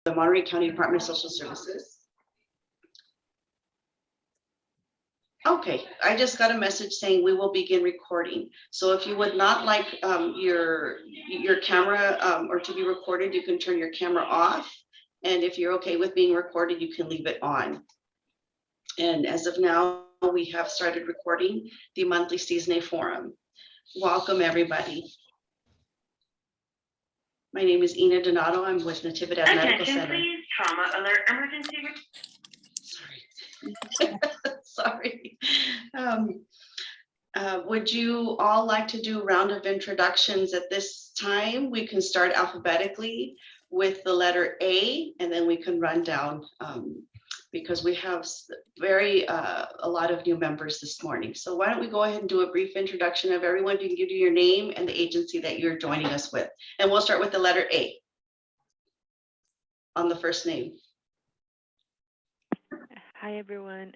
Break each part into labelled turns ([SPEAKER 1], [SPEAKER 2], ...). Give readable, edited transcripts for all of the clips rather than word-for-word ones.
[SPEAKER 1] the Monterey County Department of Social Services. Okay, I just got a message saying we will begin recording. So if you would not like your camera or to be recorded, you can turn your camera off. And if you're okay with being recorded, you can leave it on. And as of now, we have started recording the monthly Cisne Forum. Welcome, everybody. My name is Ina Donato. I'm with Natividad Medical Center.
[SPEAKER 2] Please, trauma alert emergency.
[SPEAKER 1] Sorry. Would you all like to do a round of introductions at this time? We can start alphabetically with the letter A, and then we can run down because we have a lot of new members this morning. So why don't we go ahead and do a brief introduction of everyone. You can give you your name and the agency that you're joining us with. And we'll start with the letter A on the first name.
[SPEAKER 3] Hi, everyone.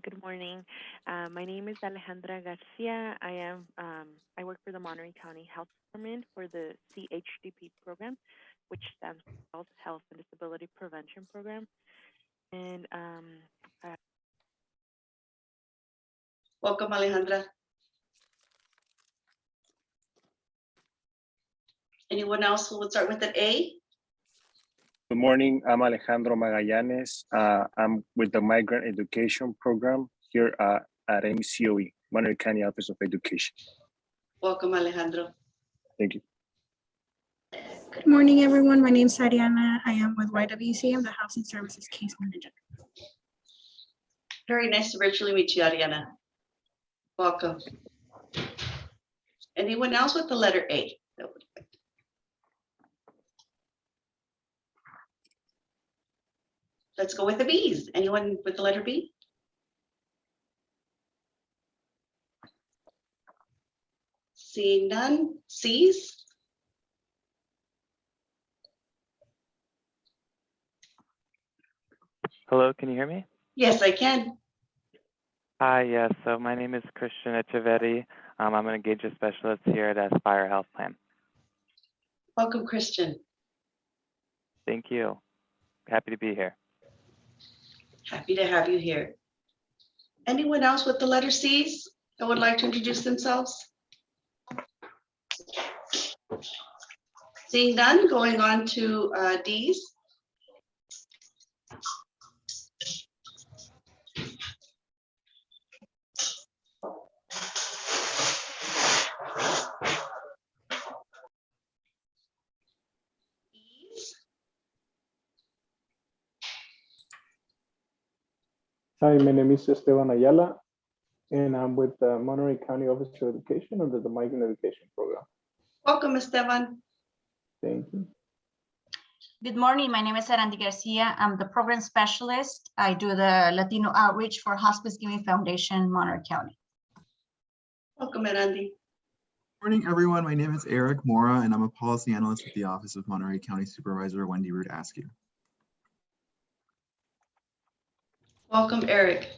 [SPEAKER 3] Good morning. My name is Alejandra Garcia. I work for the Monterey County Health Department for the CHDP program, which stands for Health and Disability Prevention Program. And
[SPEAKER 1] welcome, Alejandra. Anyone else who would start with an A?
[SPEAKER 4] Good morning, I'm Alejandro Magallanes. I'm with the Migrant Education Program here at MCOE, Monterey County Office of Education.
[SPEAKER 1] Welcome, Alejandro.
[SPEAKER 4] Thank you.
[SPEAKER 5] Good morning, everyone. My name is Ariana. I am with YWC. I'm the Housing Services Case Manager.
[SPEAKER 1] Very nice to virtually meet you, Ariana. Welcome. Anyone else with the letter A? Let's go with the B's. Anyone with the letter B? Seeing none. C's?
[SPEAKER 6] Hello, can you hear me?
[SPEAKER 1] Yes, I can.
[SPEAKER 6] Hi, yes. So my name is Christian Echeverri. I'm an engagement specialist here at Aspire Health Plan.
[SPEAKER 1] Welcome, Christian.
[SPEAKER 6] Thank you. Happy to be here.
[SPEAKER 1] Happy to have you here. Anyone else with the letter C's that would like to introduce themselves? Seeing none, going on to D's.
[SPEAKER 7] Hi, my name is Esteban Ayala, and I'm with the Monterey County Office of Education under the Migrant Education Program.
[SPEAKER 1] Welcome, Esteban.
[SPEAKER 7] Thank you.
[SPEAKER 8] Good morning. My name is Arandi Garcia. I'm the program specialist. I do the Latino outreach for Hospice Giving Foundation, Monterey County.
[SPEAKER 1] Welcome, Arandi.
[SPEAKER 9] Morning, everyone. My name is Eric Mora, and I'm a policy analyst with the Office of Monterey County Supervisor Wendy Root Askew.
[SPEAKER 1] Welcome, Eric.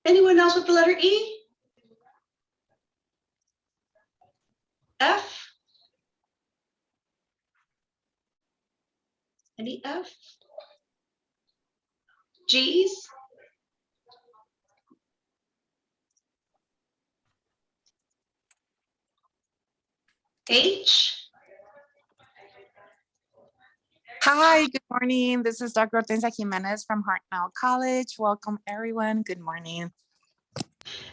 [SPEAKER 1] Anyone else with the letter E? F? Any F? G's? H?
[SPEAKER 10] Hi, good morning. This is Dr. Hortensia Jimenez from Hartnell College. Welcome, everyone. Good morning.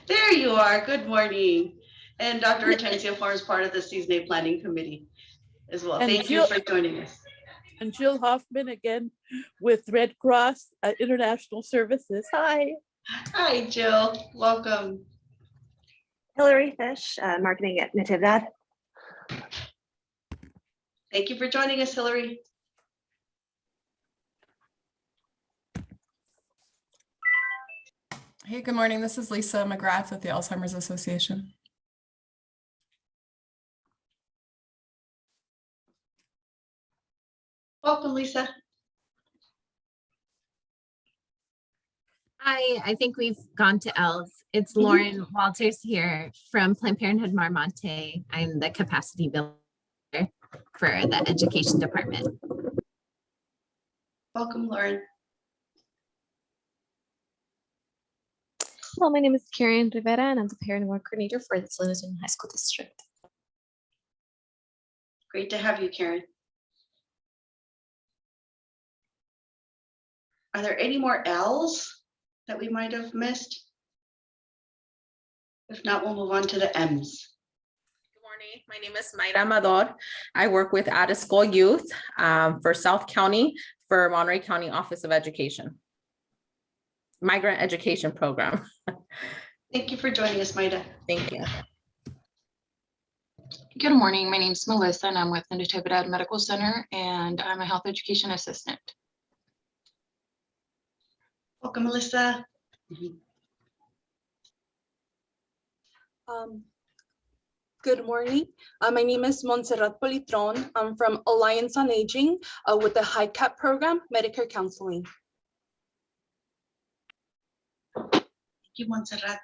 [SPEAKER 1] There you are. Good morning. And Dr. Hortensia forms part of the Cisne Planning Committee as well.
[SPEAKER 11] And
[SPEAKER 1] Thank you for joining us.
[SPEAKER 11] And Jill Hoffman again with Red Cross International Services. Hi.
[SPEAKER 1] Hi, Jill. Welcome.
[SPEAKER 2] Hillary Fish, marketing at Natividad.
[SPEAKER 1] Thank you for joining us, Hillary.
[SPEAKER 12] Hey, good morning. This is Lisa McGrath with the Alzheimer's Association.
[SPEAKER 1] Welcome, Lisa.
[SPEAKER 13] Hi, I think we've gone to L's. It's Lauren Walters here from Planned Parenthood Marmonte. I'm the capacity builder for the education department.
[SPEAKER 1] Welcome, Lauren.
[SPEAKER 14] Hello, my name is Karen Rivera, and I'm the parent award coordinator for the Salinas Union High School District.
[SPEAKER 1] Great to have you, Karen. Are there any more L's that we might have missed? If not, we'll move on to the M's.
[SPEAKER 15] Good morning. My name is Mayra Amador. I work with Out of School Youth for South County for Monterey County Office of Education. Migrant Education Program.
[SPEAKER 1] Thank you for joining us, Mayra.
[SPEAKER 15] Thank you.
[SPEAKER 16] Good morning. My name is Melissa and I'm with the Natividad Medical Center and I'm a health education assistant.
[SPEAKER 1] Welcome, Melissa.
[SPEAKER 17] Good morning. My name is Montserrat Politron. I'm from Alliance on Aging with the HICAP program, Medicare Counseling.
[SPEAKER 1] Thank you, Montserrat.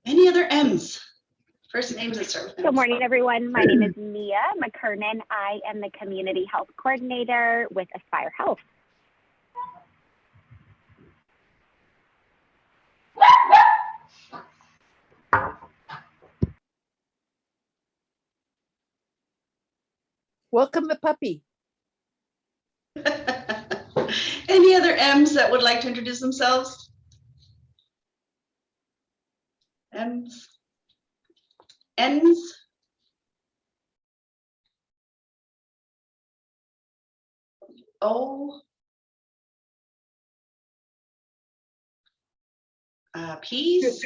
[SPEAKER 1] Any other M's? First names that start with M's.
[SPEAKER 18] Good morning, everyone. My name is Mia McKernan. I am the Community Health Coordinator with Aspire Health.
[SPEAKER 11] Welcome the puppy.
[SPEAKER 1] Any other M's that would like to introduce themselves? M's. N's. O. P's.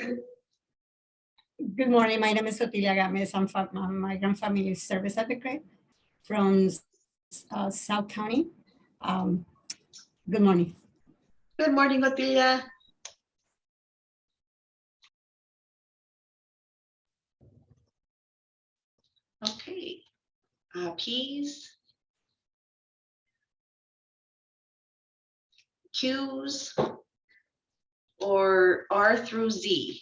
[SPEAKER 19] Good morning. My name is Otilia Games. I'm Migrant Family Service Advocate from South County. Good morning.
[SPEAKER 1] Good morning, Otilia. Okay. P's. Q's. Or R through Z.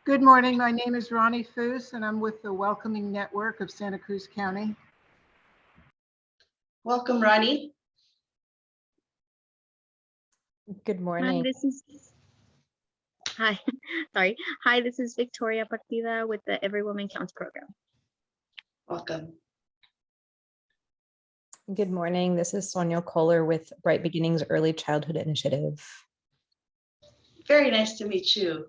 [SPEAKER 20] Good morning. My name is Ronnie Foos, and I'm with the Welcoming Network of Santa Cruz County.
[SPEAKER 1] Welcome, Ronnie.
[SPEAKER 21] Good morning. Hi, sorry. Hi, this is Victoria Partida with the Every Woman Counts program.
[SPEAKER 1] Welcome.
[SPEAKER 21] Good morning. This is Sonia Kohler with Bright Beginnings Early Childhood Initiative.
[SPEAKER 1] Very nice to meet you.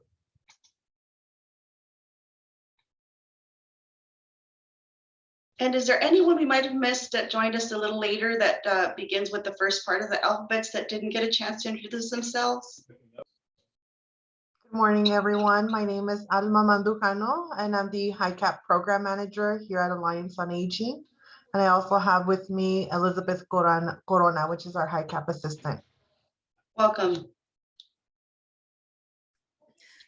[SPEAKER 1] And is there anyone we might have missed that joined us a little later that begins with the first part of the alphabets that didn't get a chance to introduce themselves?
[SPEAKER 22] Good morning, everyone. My name is Alma Mandujano, and I'm the HICAP Program Manager here at Alliance on Aging. And I also have with me Elizabeth Corona, which is our HICAP Assistant.
[SPEAKER 1] Welcome.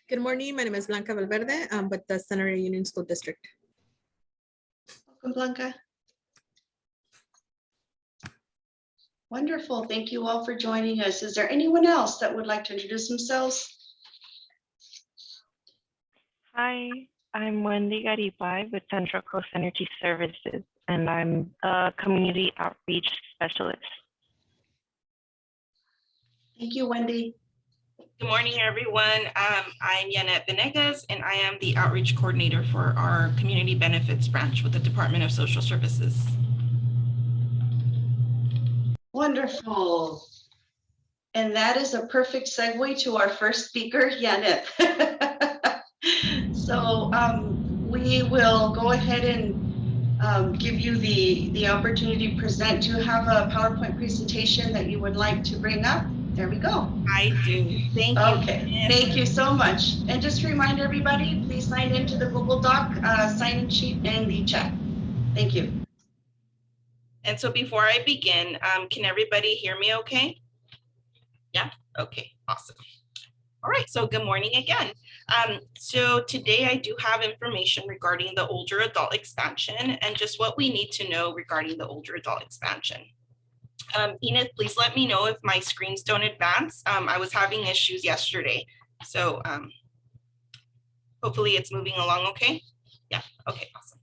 [SPEAKER 23] Good morning. My name is Blanca Valverde. I'm with the Center Union School District.
[SPEAKER 1] Welcome, Blanca. Wonderful. Thank you all for joining us. Is there anyone else that would like to introduce themselves?
[SPEAKER 24] Hi, I'm Wendy Garibay with Central Coast Energy Services, and I'm a community outreach specialist.
[SPEAKER 1] Thank you, Wendy.
[SPEAKER 25] Good morning, everyone. I'm Yanet Venegas, and I am the outreach coordinator for our community benefits branch with the Department of Social Services.
[SPEAKER 1] Wonderful. And that is a perfect segue to our first speaker, Yanet. So we will go ahead and give you the opportunity to present. Do you have a PowerPoint presentation that you would like to bring up? There we go.
[SPEAKER 25] I do. Thank you.
[SPEAKER 1] Okay, thank you so much. And just to remind everybody, please sign into the Google Doc sign-in sheet in the chat. Thank you.
[SPEAKER 25] And so before I begin, can everybody hear me okay? Yeah, okay, awesome. All right, so good morning again. So today I do have information regarding the older adult expansion and just what we need to know regarding the older adult expansion. Enid, please let me know if my screens don't advance. I was having issues yesterday, so hopefully it's moving along okay. Yeah, okay, awesome.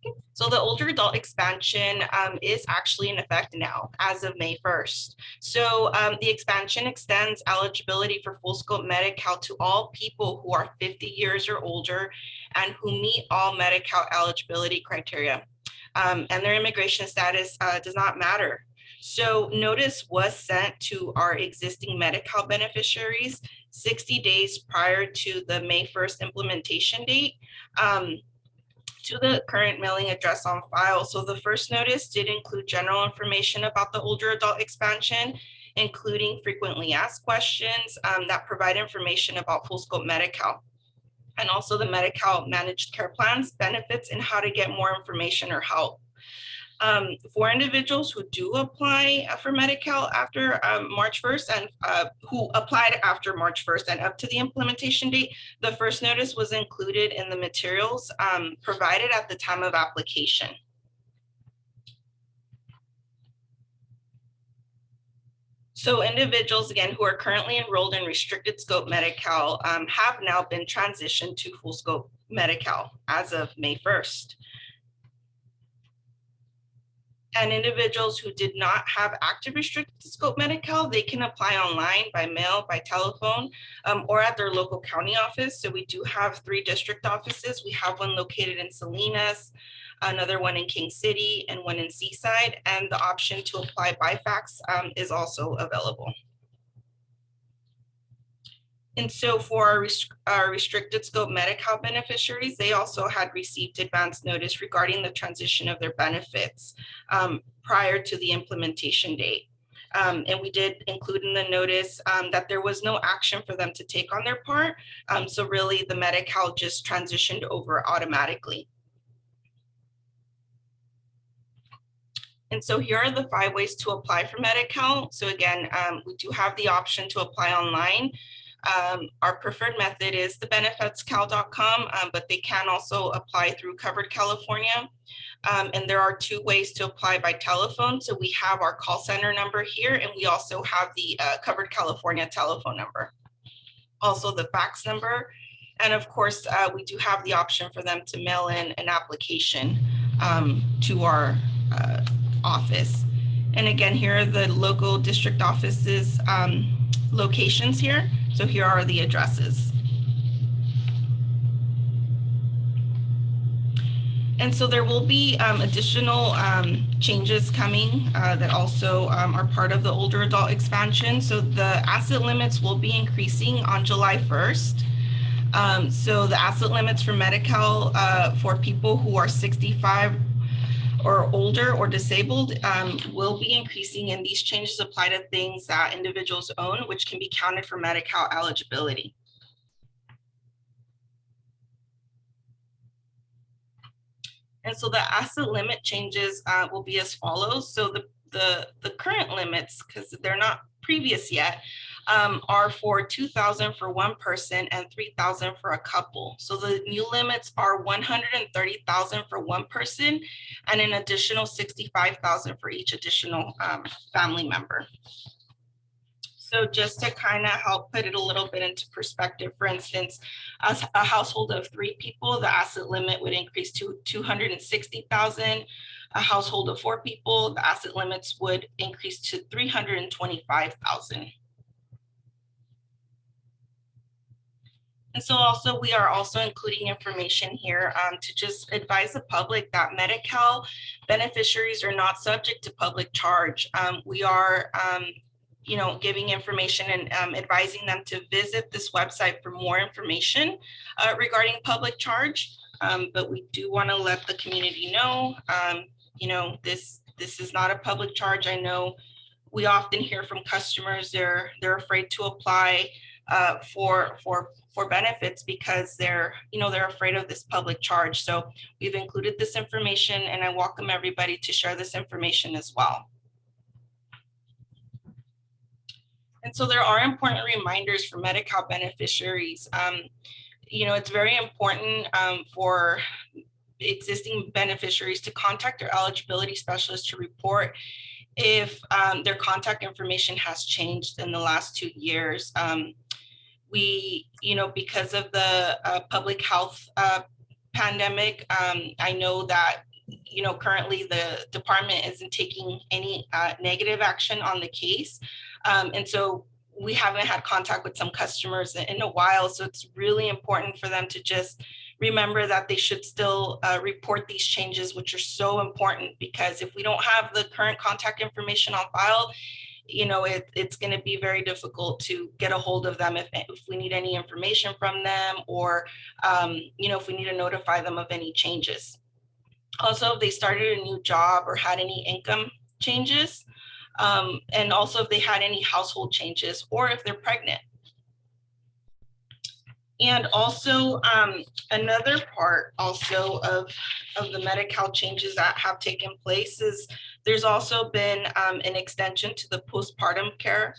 [SPEAKER 25] Okay. So the older adult expansion is actually in effect now as of May 1st. So the expansion extends eligibility for full scope Medi-Cal to all people who are 50 years or older and who meet all Medi-Cal eligibility criteria. And their immigration status does not matter. So notice was sent to our existing Medi-Cal beneficiaries 60 days prior to the May 1st implementation date. To the current mailing address on file. So the first notice did include general information about the older adult expansion, including frequently asked questions that provide information about full scope Medi-Cal, and also the Medi-Cal managed care plans, benefits, and how to get more information or help. For individuals who do apply for Medi-Cal after March 1st and who applied after March 1st and up to the implementation date, the first notice was included in the materials provided at the time of application. So individuals, again, who are currently enrolled in restricted scope Medi-Cal have now been transitioned to full scope Medi-Cal as of May 1st. And individuals who did not have active restricted scope Medi-Cal, they can apply online, by mail, by telephone, or at their local county office. So we do have 3 district offices. We have one located in Salinas, another one in King City, and one in Seaside. And the option to apply by fax is also available. And so for our restricted scope Medi-Cal beneficiaries, they also had received advance notice regarding the transition of their benefits prior to the implementation date. And we did include in the notice that there was no action for them to take on their part. So really the Medi-Cal just transitioned over automatically. And so here are the 5 ways to apply for Medi-Cal. So again, we do have the option to apply online. Our preferred method is the benefitscal.com, but they can also apply through Covered California. And there are 2 ways to apply by telephone. So we have our call center number here, and we also have the Covered California telephone number. Also the fax number. And of course, we do have the option for them to mail in an application to our office. And again, here are the local district offices locations here. So here are the addresses. And so there will be additional changes coming that also are part of the older adult expansion. So the asset limits will be increasing on July 1st. So the asset limits for Medi-Cal for people who are 65 or older or disabled will be increasing, and these changes apply to things that individuals own, which can be counted for Medi-Cal eligibility. And so the asset limit changes will be as follows. So the current limits, because they're not previous yet, are for $2,000 for one person and $3,000 for a couple. So the new limits are $130,000 for one person and an additional $65,000 for each additional family member. So just to kind of help put it a little bit into perspective, for instance, as a household of 3 people, the asset limit would increase to $260,000. A household of 4 people, the asset limits would increase to $325,000. And so also we are also including information here to just advise the public that Medi-Cal beneficiaries are not subject to public charge. We are giving information and advising them to visit this website for more information regarding public charge. But we do want to let the community know, this is not a public charge. I know we often hear from customers they're afraid to apply for benefits because they're afraid of this public charge. So we've included this information, and I welcome everybody to share this information as well. And so there are important reminders for Medi-Cal beneficiaries. It's very important for existing beneficiaries to contact their eligibility specialist to report if their contact information has changed in the last 2 years. We, because of the public health pandemic, I know that, currently the department isn't taking any negative action on the case. And so we haven't had contact with some customers in a while. So it's really important for them to just remember that they should still report these changes, which are so important, because if we don't have the current contact information on file, it's going to be very difficult to get a hold of them if we need any information from them, or if we need to notify them of any changes. Also, if they started a new job or had any income changes, and also if they had any household changes, or if they're pregnant. And also another part also of the Medi-Cal changes that have taken place is there's also been an extension to the postpartum care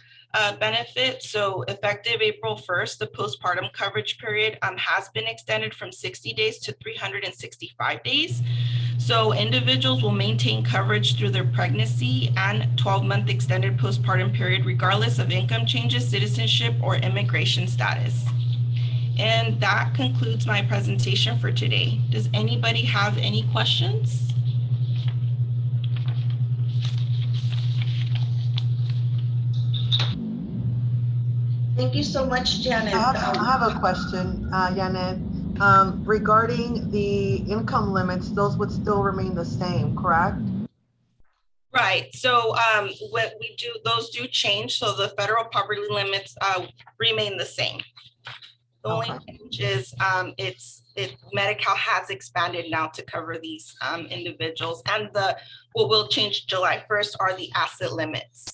[SPEAKER 25] benefit. So effective April 1st, the postpartum coverage period has been extended from 60 days to 365 days. So individuals will maintain coverage through their pregnancy and 12-month extended postpartum period, regardless of income changes, citizenship, or immigration status. And that concludes my presentation for today. Does anybody have any questions?
[SPEAKER 1] Thank you so much, Janet.
[SPEAKER 22] I have a question, Janet. Regarding the income limits, those would still remain the same, correct?
[SPEAKER 25] Right. So what we do, those do change. So the federal poverty limits remain the same. The only change is Medi-Cal has expanded now to cover these individuals, and what will change July 1st are the asset limits.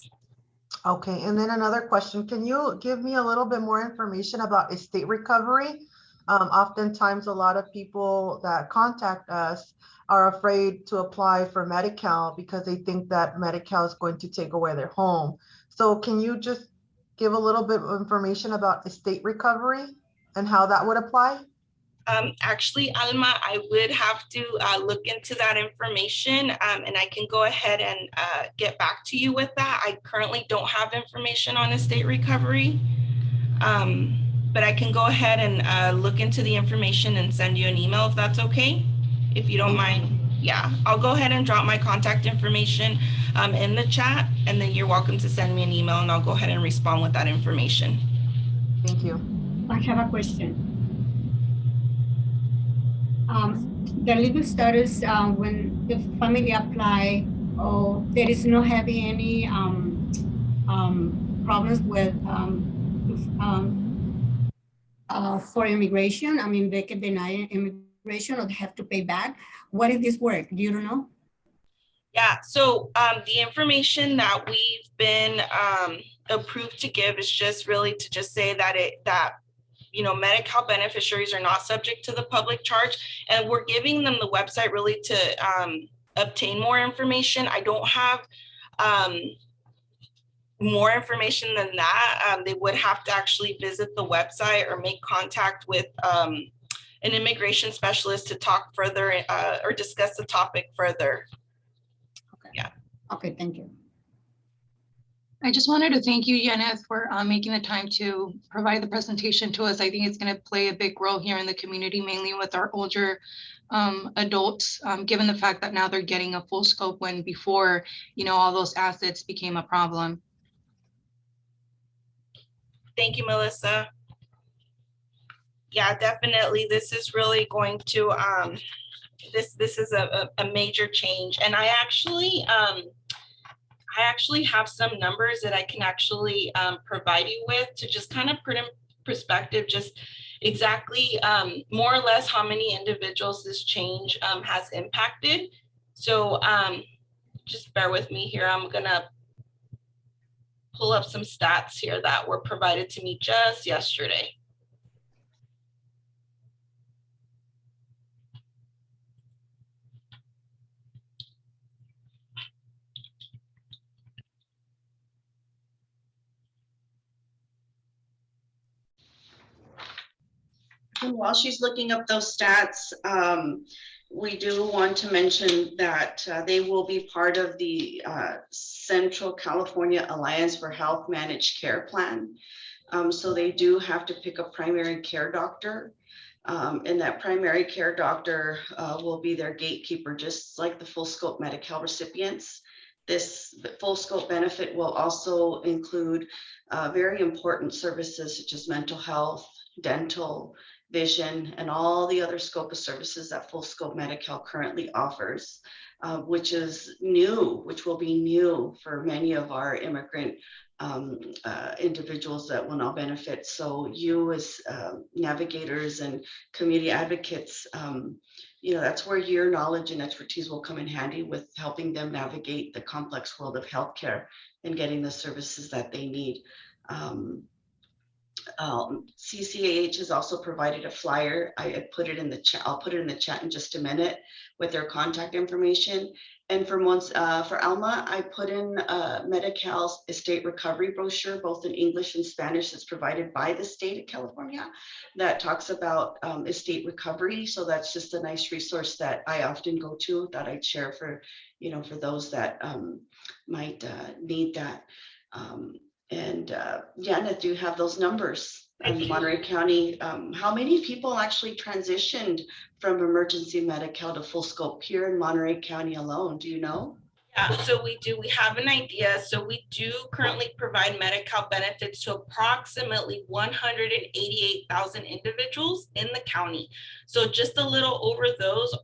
[SPEAKER 22] Okay, and then another question. Can you give me a little bit more information about estate recovery? Oftentimes, a lot of people that contact us are afraid to apply for Medi-Cal because they think that Medi-Cal is going to take away their home. So can you just give a little bit of information about estate recovery and how that would apply?
[SPEAKER 25] Actually, Alma, I would have to look into that information, and I can go ahead and get back to you with that. I currently don't have information on estate recovery, but I can go ahead and look into the information and send you an email if that's okay, if you don't mind. Yeah, I'll go ahead and drop my contact information in the chat, and then you're welcome to send me an email, and I'll go ahead and respond with that information.
[SPEAKER 22] Thank you.
[SPEAKER 19] I have a question. The legal status when the family apply, or there is no having any problems with for immigration. I mean, they can deny immigration or they have to pay back. What is this work? Do you know?
[SPEAKER 25] Yeah, so the information that we've been approved to give is just really to just say that Medi-Cal beneficiaries are not subject to the public charge, and we're giving them the website really to obtain more information. I don't have more information than that. They would have to actually visit the website or make contact with an immigration specialist to talk further or discuss the topic further.
[SPEAKER 19] Okay.
[SPEAKER 25] Yeah.
[SPEAKER 19] Okay, thank you.
[SPEAKER 16] I just wanted to thank you, Janet, for making the time to provide the presentation to us. I think it's going to play a big role here in the community, mainly with our older adults, given the fact that now they're getting a full scope when before, all those assets became a problem.
[SPEAKER 25] Thank you, Melissa. Yeah, definitely. This is really going to, this is a major change. And I actually have some numbers that I can actually provide you with to just kind of put in perspective just exactly more or less how many individuals this change has impacted. So just bear with me here. I'm gonna pull up some stats here that were provided to me just yesterday.
[SPEAKER 1] And while she's looking up those stats, we do want to mention that they will be part of the Central California Alliance for Health Managed Care Plan. So they do have to pick a primary care doctor. And that primary care doctor will be their gatekeeper, just like the full scope Medi-Cal recipients. This full scope benefit will also include very important services such as mental health, dental, vision, and all the other scope of services that full scope Medi-Cal currently offers, which is new, which will be new for many of our immigrant individuals that will now benefit. So you as navigators and community advocates, you know, that's where your knowledge and expertise will come in handy with helping them navigate the complex world of healthcare and getting the services that they need. CCAH has also provided a flyer. I put it in the chat. I'll put it in the chat in just a minute with their contact information. And for Alma, I put in Medi-Cal's estate recovery brochure, both in English and Spanish, that's provided by the state of California, that talks about estate recovery. So that's just a nice resource that I often go to, that I'd share for, you know, for those that might need that. Janet, do you have those numbers in Monterey County? How many people actually transitioned from emergency Medi-Cal to full scope here in Monterey County alone? Do you know?
[SPEAKER 25] Yeah, so we do. We have an idea. So we do currently provide Medi-Cal benefits to approximately 188,000 individuals in the county. So just a little over those,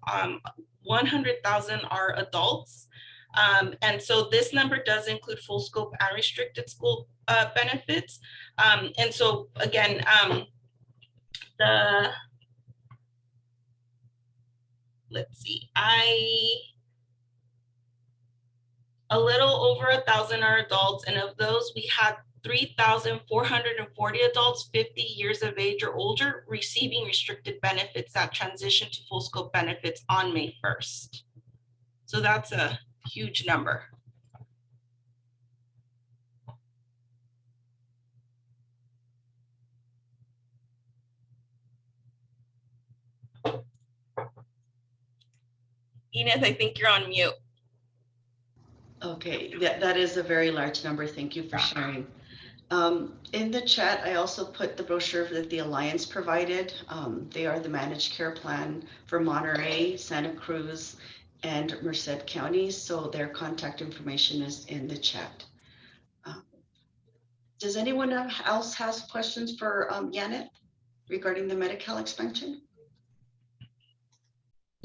[SPEAKER 25] 100,000 are adults. And so this number does include full scope and restricted scope benefits. And so again, let's see, a little over 1,000 are adults, and of those we had 3,440 adults 50 years of age or older receiving restricted benefits that transitioned to full scope benefits on May 1st. So that's a huge number. Enith, I think you're on mute.
[SPEAKER 1] Okay, that is a very large number. Thank you for sharing. In the chat, I also put the brochure that the Alliance provided. They are the managed care plan for Monterey, Santa Cruz, and Merced counties. So their contact information is in the chat. Does anyone else have questions for Janet regarding the Medi-Cal expansion?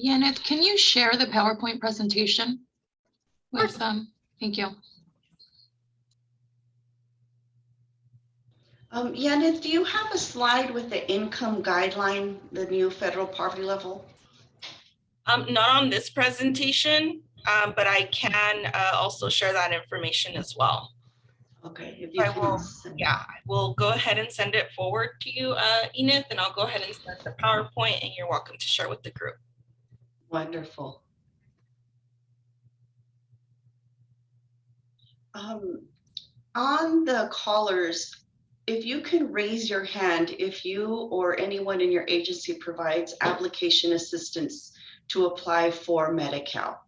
[SPEAKER 16] Yaneth, can you share the PowerPoint presentation with them? Thank you.
[SPEAKER 1] Yaneth, do you have a slide with the income guideline, the new federal poverty level?
[SPEAKER 25] Not on this presentation, but I can also share that information as well.
[SPEAKER 1] Okay, if you can
[SPEAKER 25] yeah, I will go ahead and send it forward to you, Enith, and I'll go ahead and send the PowerPoint, and you're welcome to share with the group.
[SPEAKER 1] Wonderful. On the callers, if you can raise your hand, if you or anyone in your agency provides application assistance to apply for Medi-Cal,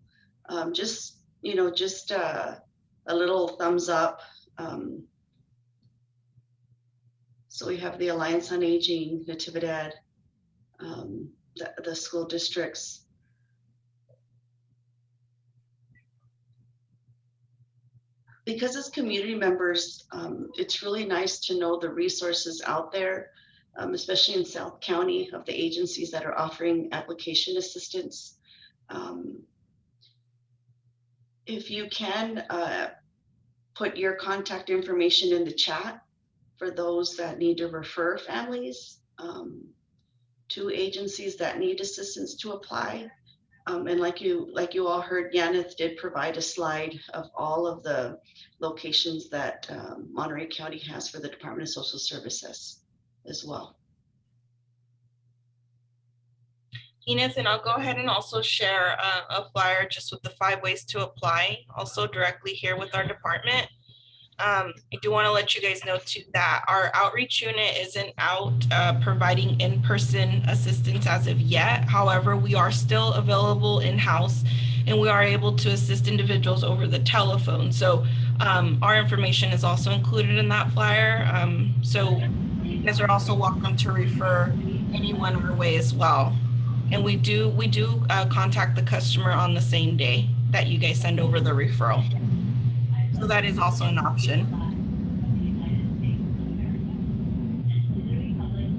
[SPEAKER 1] just, you know, just a little thumbs up. So we have the Alliance on Aging, Natividad, the school districts. Because as community members, it's really nice to know the resources out there, especially in South County, of the agencies that are offering application assistance. If you can put your contact information in the chat for those that need to refer families to agencies that need assistance to apply. And like you all heard, Yaneth did provide a slide of all of the locations that Monterey County has for the Department of Social Services as well.
[SPEAKER 25] Enith, and I'll go ahead and also share a flyer just with the 5 ways to apply, also directly here with our department. I do want to let you guys know too that our outreach unit isn't out providing in-person assistance as of yet. However, we are still available in-house and we are able to assist individuals over the telephone. So our information is also included in that flyer. So you guys are also welcome to refer anyone our way as well. And we do contact the customer on the same day that you guys send over the referral. So that is also an option.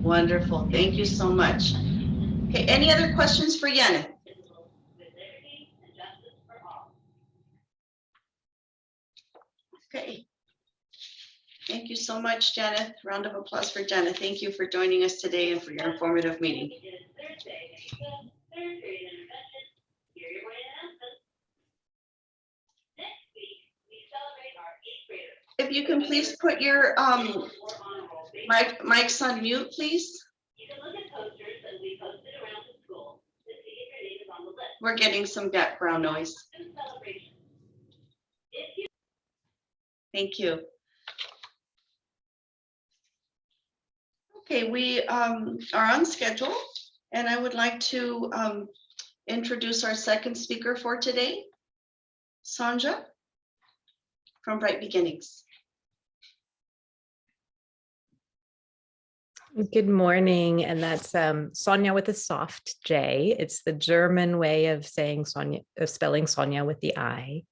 [SPEAKER 1] Wonderful. Thank you so much. Okay, any other questions for Janet? Okay. Thank you so much, Janet. Round of applause for Janet. Thank you for joining us today and for your informative meeting. If you can please put your mics on mute, please. We're getting some background noise. Thank you. Okay, we are on schedule, and I would like to introduce our second speaker for today, Sanja from Bright Beginnings.
[SPEAKER 21] Good morning, and that's Sonia with a soft J. It's the German way of saying Sonia, of spelling Sonia with the I.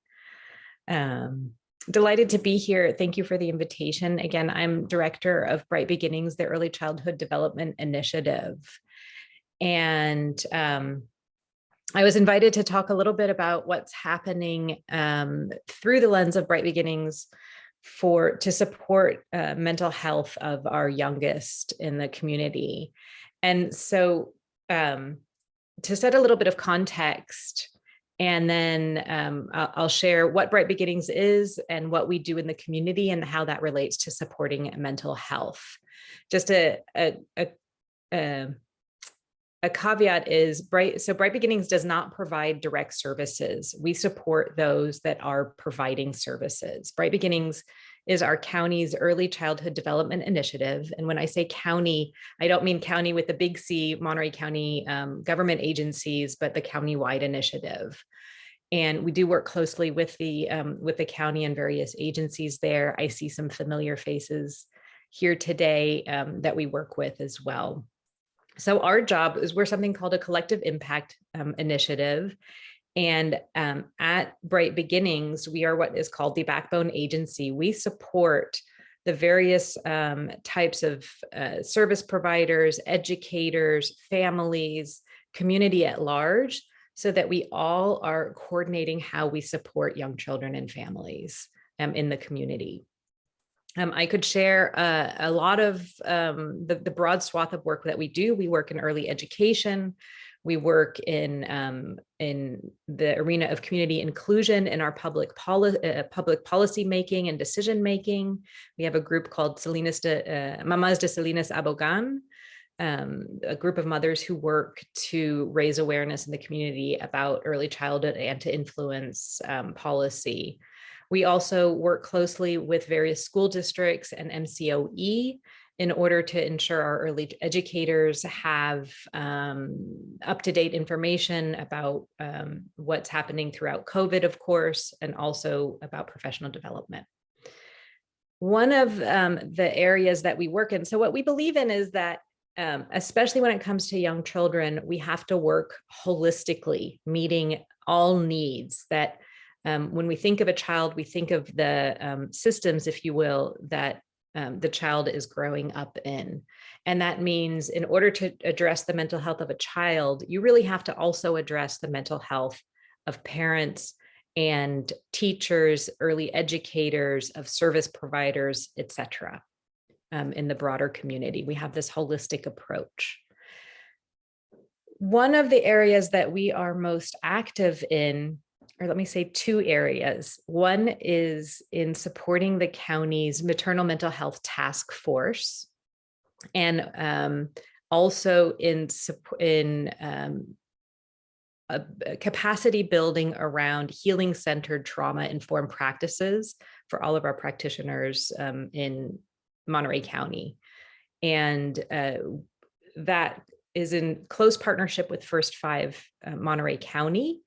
[SPEAKER 21] Delighted to be here. Thank you for the invitation. Again, I'm director of Bright Beginnings, the Early Childhood Development Initiative. And I was invited to talk a little bit about what's happening through the lens of Bright Beginnings to support mental health of our youngest in the community. And so to set a little bit of context, and then I'll share what Bright Beginnings is and what we do in the community and how that relates to supporting mental health. Just a caveat is Bright Beginnings does not provide direct services. We support those that are providing services. Bright Beginnings is our county's early childhood development initiative. And when I say county, I don't mean county with the big C, Monterey County government agencies, but the county-wide initiative. And we do work closely with the county and various agencies there. I see some familiar faces here today that we work with as well. So our job is we're something called a collective impact initiative. And at Bright Beginnings, we are what is called the backbone agency. We support the various types of service providers, educators, families, community at large, so that we all are coordinating how we support young children and families in the community. I could share a lot of the broad swath of work that we do. We work in early education. We work in the arena of community inclusion in our public policy making and decision making. We have a group called Mamás de Salinas Abogan, a group of mothers who work to raise awareness in the community about early childhood anti-influence policy. We also work closely with various school districts and MCOE in order to ensure our early educators have up-to-date information about what's happening throughout COVID, of course, and also about professional development. One of the areas that we work in, so what we believe in is that especially when it comes to young children, we have to work holistically, meeting all needs. That when we think of a child, we think of the systems, if you will, that the child is growing up in. And that means in order to address the mental health of a child, you really have to also address the mental health of parents and teachers, early educators, of service providers, et cetera, in the broader community. We have this holistic approach. One of the areas that we are most active in, or let me say two areas. One is in supporting the county's maternal mental health task force, and also in capacity building around healing-centered trauma-informed practices for all of our practitioners in Monterey County. And that is in close partnership with First Five Monterey County.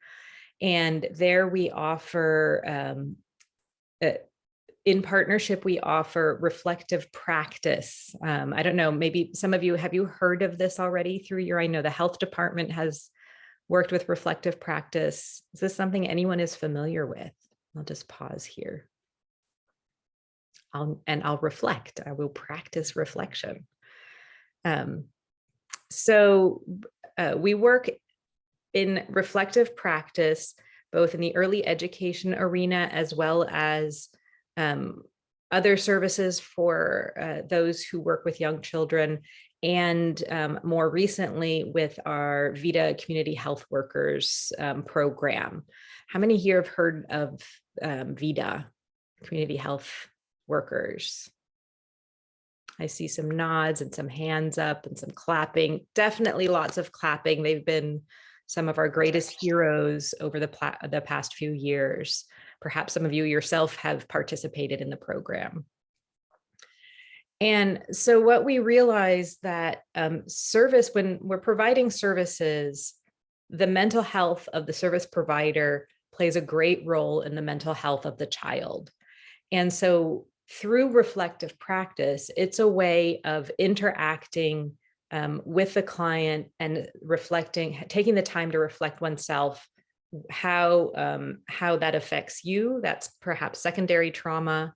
[SPEAKER 21] And there we offer, in partnership, we offer reflective practice. I don't know, maybe some of you, have you heard of this already through your, I know the health department has worked with reflective practice. Is this something anyone is familiar with? I'll just pause here. I'll reflect. I will practice reflection. So we work in reflective practice, both in the early education arena as well as other services for those who work with young children, and more recently with our VITA Community Health Workers program. How many here have heard of VITA, Community Health Workers? I see some nods and some hands up and some clapping. Definitely lots of clapping. They've been some of our greatest heroes over the past few years. Perhaps some of you yourself have participated in the program. And so what we realize that service, when we're providing services, the mental health of the service provider plays a great role in the mental health of the child. And so through reflective practice, it's a way of interacting with the client and reflecting, taking the time to reflect oneself, how that affects you. That's perhaps secondary trauma,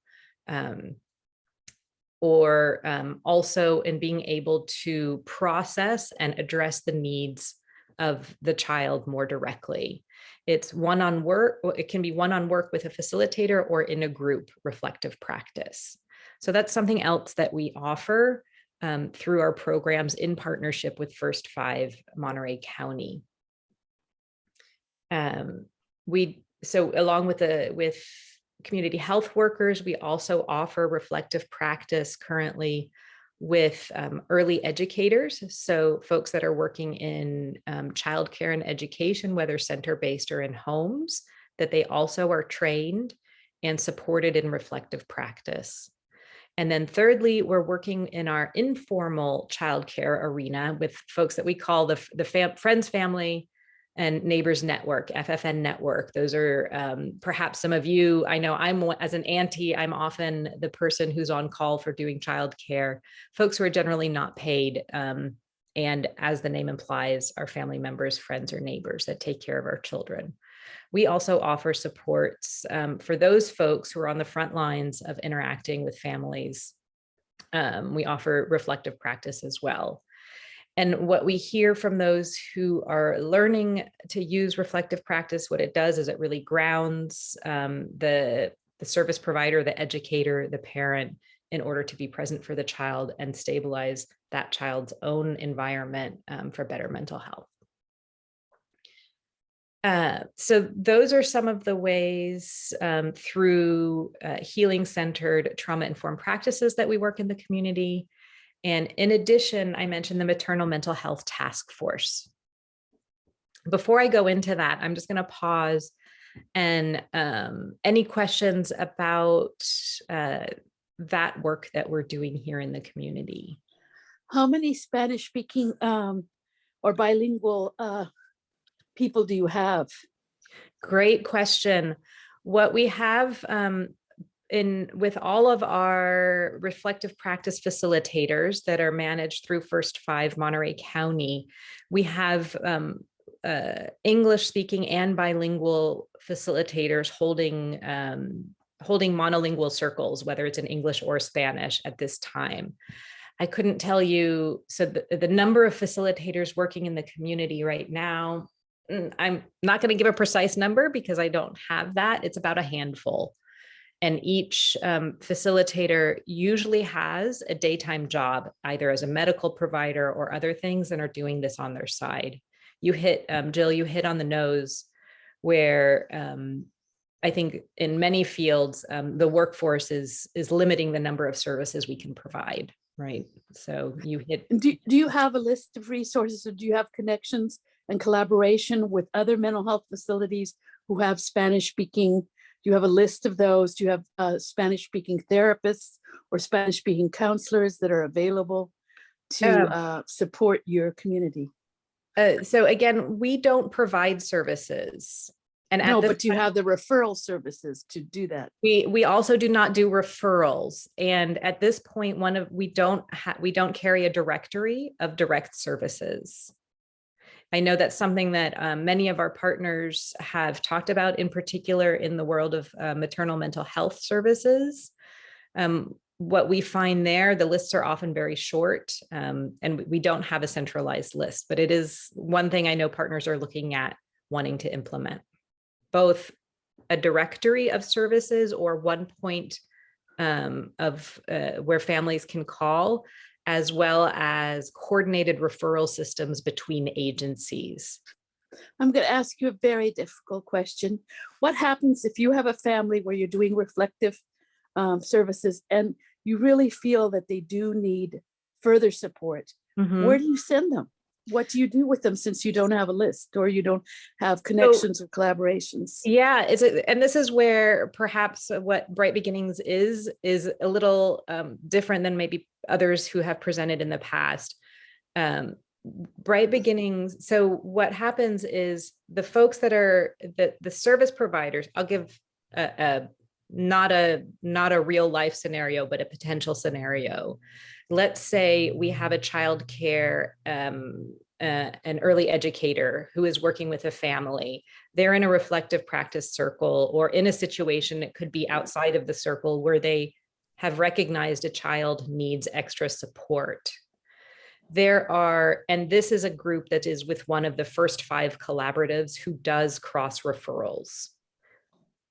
[SPEAKER 21] or also in being able to process and address the needs of the child more directly. It's one-on work, it can be one-on work with a facilitator or in a group reflective practice. So that's something else that we offer through our programs in partnership with First Five Monterey County. So along with community health workers, we also offer reflective practice currently with early educators. So folks that are working in childcare and education, whether center-based or in homes, that they also are trained and supported in reflective practice. And then thirdly, we're working in our informal childcare arena with folks that we call the Friends, Family, and Neighbors Network, FFN Network. Those are perhaps some of you, I know as an auntie, I'm often the person who's on call for doing childcare, folks who are generally not paid. And as the name implies, are family members, friends, or neighbors that take care of our children. We also offer supports for those folks who are on the front lines of interacting with families. We offer reflective practice as well. And what we hear from those who are learning to use reflective practice, what it does is it really grounds the service provider, the educator, the parent, in order to be present for the child and stabilize that child's own environment for better mental health. So those are some of the ways through healing-centered trauma-informed practices that we work in the community. And in addition, I mentioned the Maternal Mental Health Task Force. Before I go into that, I'm just going to pause and any questions about that work that we're doing here in the community.
[SPEAKER 11] How many Spanish-speaking or bilingual people do you have?
[SPEAKER 21] Great question. What we have with all of our reflective practice facilitators that are managed through First Five Monterey County, we have English speaking and bilingual facilitators holding monolingual circles, whether it's in English or Spanish at this time. I couldn't tell you, so the number of facilitators working in the community right now, I'm not going to give a precise number because I don't have that. It's about a handful. And each facilitator usually has a daytime job, either as a medical provider or other things, and are doing this on their side. You hit, Jill, you hit on the nose where I think in many fields, the workforce is limiting the number of services we can provide, right? So you hit.
[SPEAKER 11] Do you have a list of resources, or do you have connections and collaboration with other mental health facilities who have Spanish-speaking? Do you have a list of those? Do you have Spanish-speaking therapists or Spanish-speaking counselors that are available to support your community?
[SPEAKER 21] So again, we don't provide services. And
[SPEAKER 11] No, but do you have the referral services to do that?
[SPEAKER 21] We also do not do referrals. And at this point, we don't carry a directory of direct services. I know that's something that many of our partners have talked about, in particular in the world of maternal mental health services. What we find there, the lists are often very short, and we don't have a centralized list, but it is one thing I know partners are looking at wanting to implement, both a directory of services or one point of where families can call, as well as coordinated referral systems between agencies.
[SPEAKER 11] I'm going to ask you a very difficult question. What happens if you have a family where you're doing reflective services and you really feel that they do need further support? Where do you send them? What do you do with them, since you don't have a list or you don't have connections or collaborations?
[SPEAKER 21] Yeah, and this is where perhaps what Bright Beginnings is a little different than maybe others who have presented in the past. Bright Beginnings, so what happens is the folks that are the service providers, I'll give not a real life scenario, but a potential scenario. Let's say we have a child care, an early educator who is working with a family. They're in a reflective practice circle, or in a situation, it could be outside of the circle, where they have recognized a child needs extra support. And this is a group that is with one of the first 5 collaboratives who does cross referrals.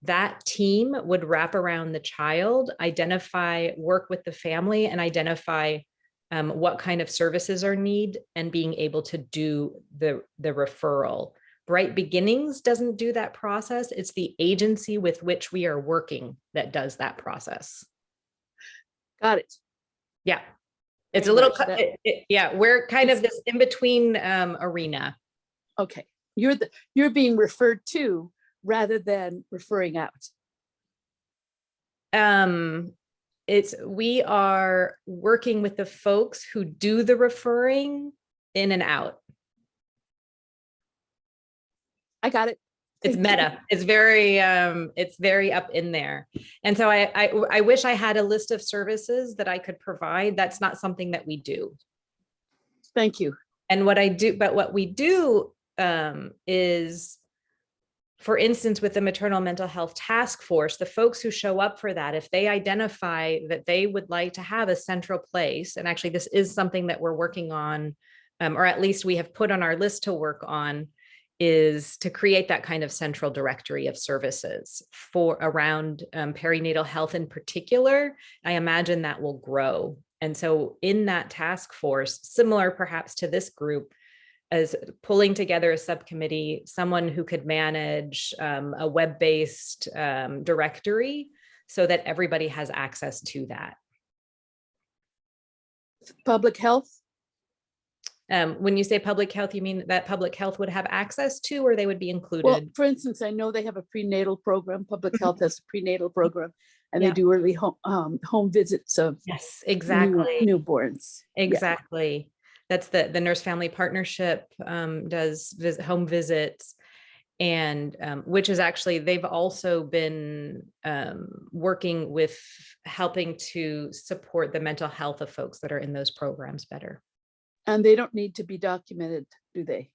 [SPEAKER 21] That team would wrap around the child, work with the family, and identify what kind of services are needed, and being able to do the referral. Bright Beginnings doesn't do that process. It's the agency with which we are working that does that process.
[SPEAKER 11] Got it.
[SPEAKER 21] Yeah. It's a little, yeah, we're kind of this in-between arena.
[SPEAKER 11] Okay. You're being referred to rather than referring out.
[SPEAKER 21] We are working with the folks who do the referring in and out.
[SPEAKER 11] I got it.
[SPEAKER 21] It's meta. It's very up in there. And so I wish I had a list of services that I could provide. That's not something that we do.
[SPEAKER 11] Thank you.
[SPEAKER 21] And what we do is, for instance, with the Maternal Mental Health Task Force, the folks who show up for that, if they identify that they would like to have a central place, and actually this is something that we're working on, or at least we have put on our list to work on, is to create that kind of central directory of services for around perinatal health in particular. I imagine that will grow. And so in that task force, similar perhaps to this group, as pulling together a subcommittee, someone who could manage a web-based directory so that everybody has access to that.
[SPEAKER 11] Public health?
[SPEAKER 21] When you say public health, you mean that public health would have access to, or they would be included?
[SPEAKER 11] Well, for instance, I know they have a prenatal program. Public health has a prenatal program, and they do early home visits of newborns.
[SPEAKER 21] Exactly. Yeah. That's the Nurse Family Partnership does home visits, and which is actually, they've also been working with helping to support the mental health of folks that are in those programs better.
[SPEAKER 11] And they don't need to be documented, do they?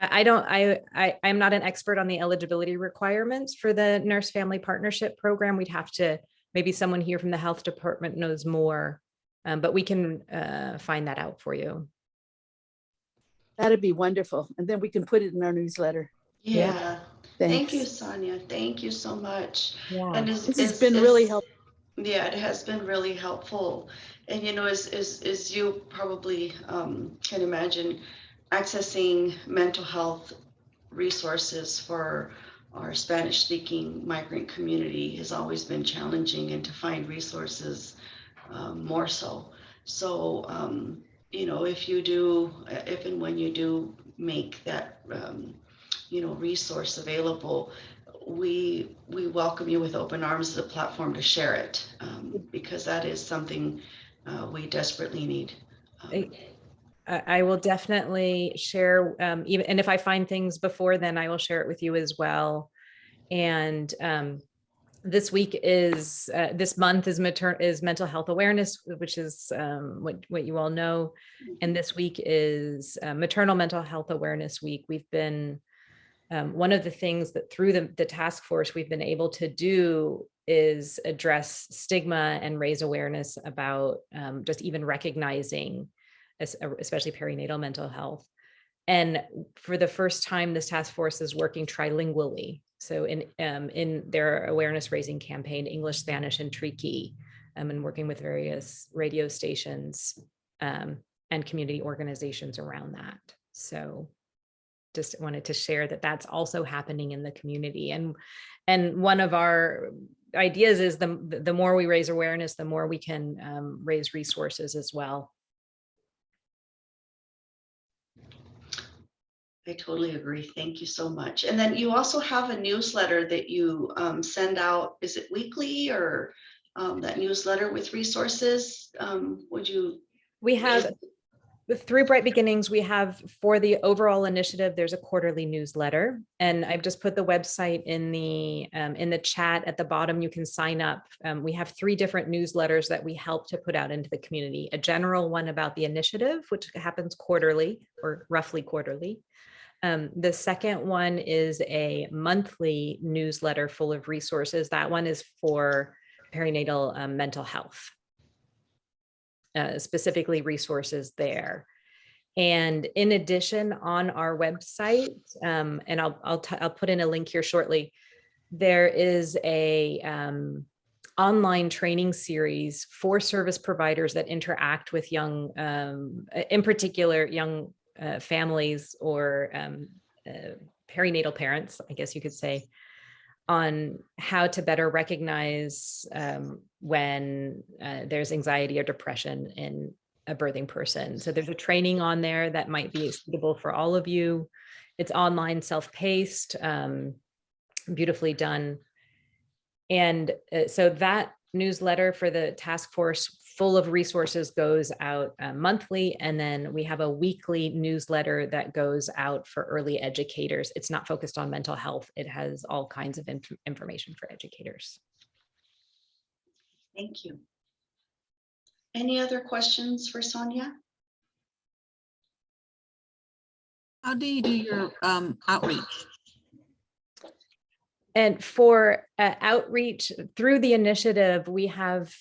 [SPEAKER 21] I'm not an expert on the eligibility requirements for the Nurse Family Partnership program. We'd have to, maybe someone here from the health department knows more, but we can find that out for you.
[SPEAKER 11] That'd be wonderful. And then we can put it in our newsletter.
[SPEAKER 1] Yeah. Thank you,
[SPEAKER 11] Thanks.
[SPEAKER 1] Sonia. Thank you so much.
[SPEAKER 21] Yeah.
[SPEAKER 1] And
[SPEAKER 11] This has been really helpful.
[SPEAKER 1] Yeah, it has been really helpful. And as you probably can imagine, accessing mental health resources for our Spanish-speaking migrant community has always been challenging, and to find resources more so. So, if and when you do make that, resource available, we welcome you with open arms as a platform to share it, because that is something we desperately need.
[SPEAKER 21] I will definitely share, even, and if I find things before then, I will share it with you as well. And this month is mental health awareness, which is what you all know. And this week is Maternal Mental Health Awareness Week. We've been, one of the things that through the task force we've been able to do is address stigma and raise awareness about just even recognizing, especially perinatal mental health. And for the first time, this task force is working trilingually. So in their awareness raising campaign, English, Spanish, and Triqui, and working with various radio stations and community organizations around that. So just wanted to share that that's also happening in the community. And one of our ideas is the more we raise awareness, the more we can raise resources as well.
[SPEAKER 1] I totally agree. Thank you so much. And then you also have a newsletter that you send out. Is it weekly, or that newsletter with resources?
[SPEAKER 21] We have, through Bright Beginnings, we have, for the overall initiative, there's a quarterly newsletter, and I've just put the website in the chat at the bottom. You can sign up. We have 3 different newsletters that we help to put out into the community. A general one about the initiative, which happens quarterly or roughly quarterly. The second one is a monthly newsletter full of resources. That one is for perinatal mental health, specifically resources there. And in addition, on our website, and I'll put in a link here shortly, there is a online training series for service providers that interact with young, in particular, young families or perinatal parents, I guess you could say, on how to better recognize when there's anxiety or depression in a birthing person. So there's a training on there that might be suitable for all of you. It's online, self-paced, beautifully done. And so that newsletter for the task force full of resources goes out monthly. And then we have a weekly newsletter that goes out for early educators. It's not focused on mental health. It has all kinds of information for educators.
[SPEAKER 1] Thank you. Any other questions for Sonia?
[SPEAKER 3] How do you do your outreach?
[SPEAKER 21] And for outreach through the initiative, we have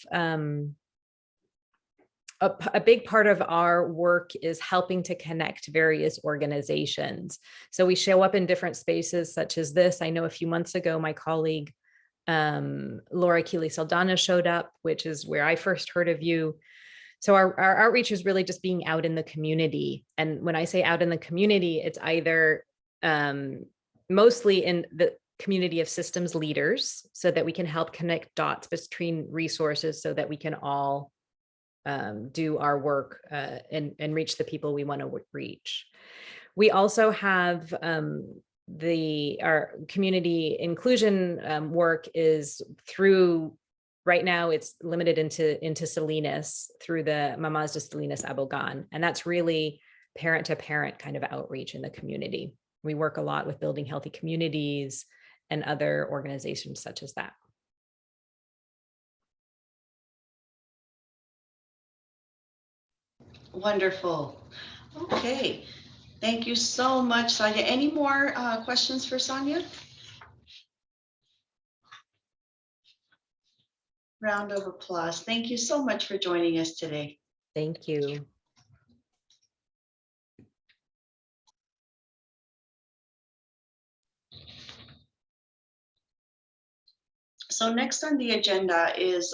[SPEAKER 21] a big part of our work is helping to connect various organizations. So we show up in different spaces such as this. I know a few months ago, my colleague, Laura Keeley Saldana showed up, which is where I first heard of you. So our outreach is really just being out in the community. And when I say out in the community, it's either mostly in the community of systems leaders so that we can help connect dots between resources so that we can all do our work and reach the people we want to reach. We also have our community inclusion work is through, right now it's limited into Salinas through the Mamás de Salinas Abogan. And that's really parent to parent kind of outreach in the community. We work a lot with building healthy communities and other organizations such as that.
[SPEAKER 1] Wonderful. Okay. Thank you so much, Sonia. Any more questions for Sonia? Round of applause. Thank you so much for joining us today.
[SPEAKER 21] Thank you.
[SPEAKER 1] So next on the agenda is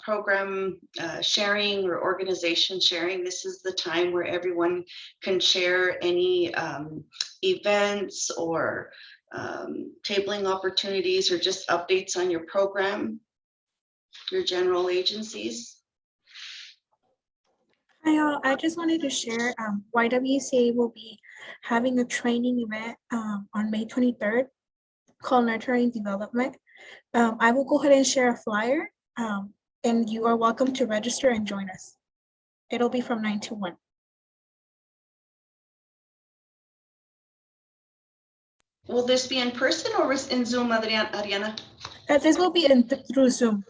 [SPEAKER 1] program sharing or organization sharing. This is the time where everyone can share any events or tabling opportunities or just updates on your program, your general agencies.
[SPEAKER 4] Hi all, I just wanted to share YWCA will be having a training event on May 23rd called Nurturing Development. I will go ahead and share a flyer, and you are welcome to register and join us. It'll be from 9 to 1.
[SPEAKER 1] Will this be in person or is in Zoom, Ariana?
[SPEAKER 4] This will be through Zoom.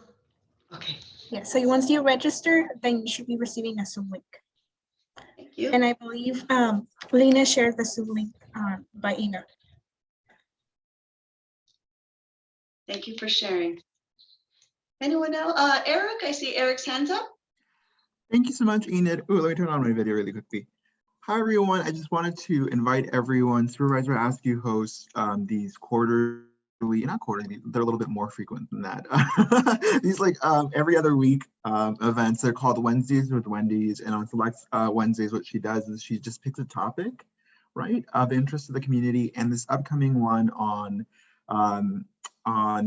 [SPEAKER 1] Okay.
[SPEAKER 4] Yeah, so once you register, then you should be receiving a Zoom link.
[SPEAKER 1] Thank you.
[SPEAKER 4] And I believe Lena shared the Zoom link by email.
[SPEAKER 1] Thank you for sharing. Anyone else? Eric, I see Eric's hands up.
[SPEAKER 9] Thank you so much, Enid. Oh, let me turn on my video really quickly. Hi, everyone. I just wanted to invite everyone. Supervisor Askew hosts these quarterly, not quarterly, they're a little bit more frequent than that. These like every other week events. They're called Wednesdays with Wendy's. And on select Wednesdays, what she does is she just picks a topic, right, of interest to the community. And this upcoming one on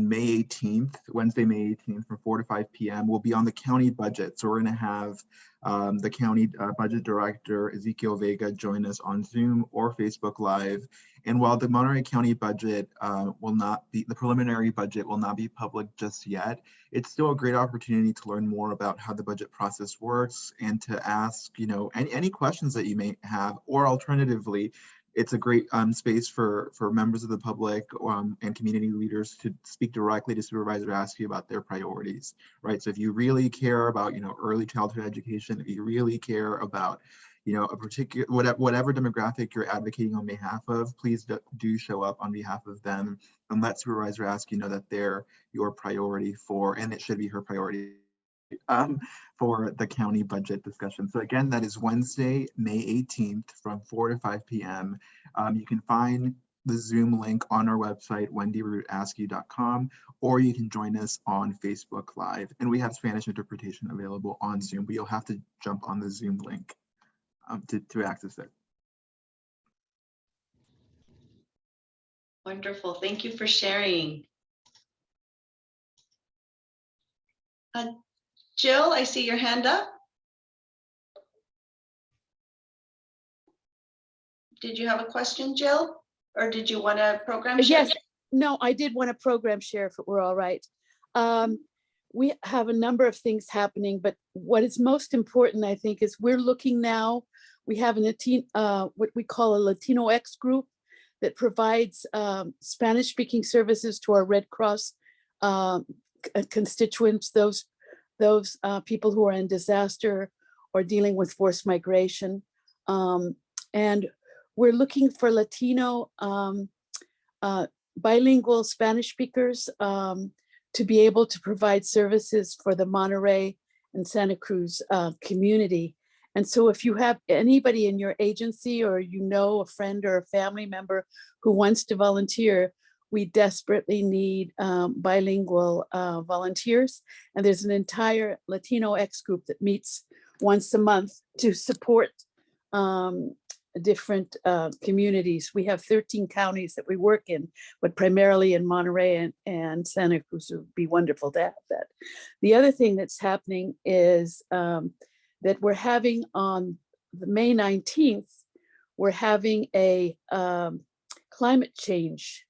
[SPEAKER 9] May 18th, Wednesday, May 18th from 4 to 5 p.m. will be on the county budget. So we're going to have the county budget director, Ezekiel Vega, join us on Zoom or Facebook Live. And while the Monterey County budget will not be, the preliminary budget will not be public just yet, it's still a great opportunity to learn more about how the budget process works and to ask, you know, any questions that you may have, or alternatively, it's a great space for members of the public and community leaders to speak directly to Supervisor Askew about their priorities, right? So if you really care about, you know, early childhood education, if you really care about, you know, a particular, whatever demographic you're advocating on behalf of, please do show up on behalf of them and let Supervisor Askew know that they're your priority for, and it should be her priority for the county budget discussion. So again, that is Wednesday, May 18th from 4 to 5 p.m. You can find the Zoom link on our website, wendyrootaskew.com, or you can join us on Facebook Live. And we have Spanish interpretation available on Zoom, but you'll have to jump on the Zoom link to access it.
[SPEAKER 1] Wonderful. Thank you for sharing. Jill, I see your hand up. Did you have a question, Jill? Or did you want a program share?
[SPEAKER 11] Yes, no, I did want a program share if it were all right. We have a number of things happening, but what is most important, I think, is we're looking now, we have what we call a Latino X group that provides Spanish speaking services to our Red Cross constituents, those people who are in disaster or dealing with forced migration. And we're looking for Latino bilingual Spanish speakers to be able to provide services for the Monterey and Santa Cruz community. And so if you have anybody in your agency or you know a friend or a family member who wants to volunteer, we desperately need bilingual volunteers. And there's an entire Latino X group that meets once a month to support different communities. We have 13 counties that we work in, but primarily in Monterey and Santa Cruz. It would be wonderful to have that. The other thing that's happening is that we're having on the May 19th, we're having a climate change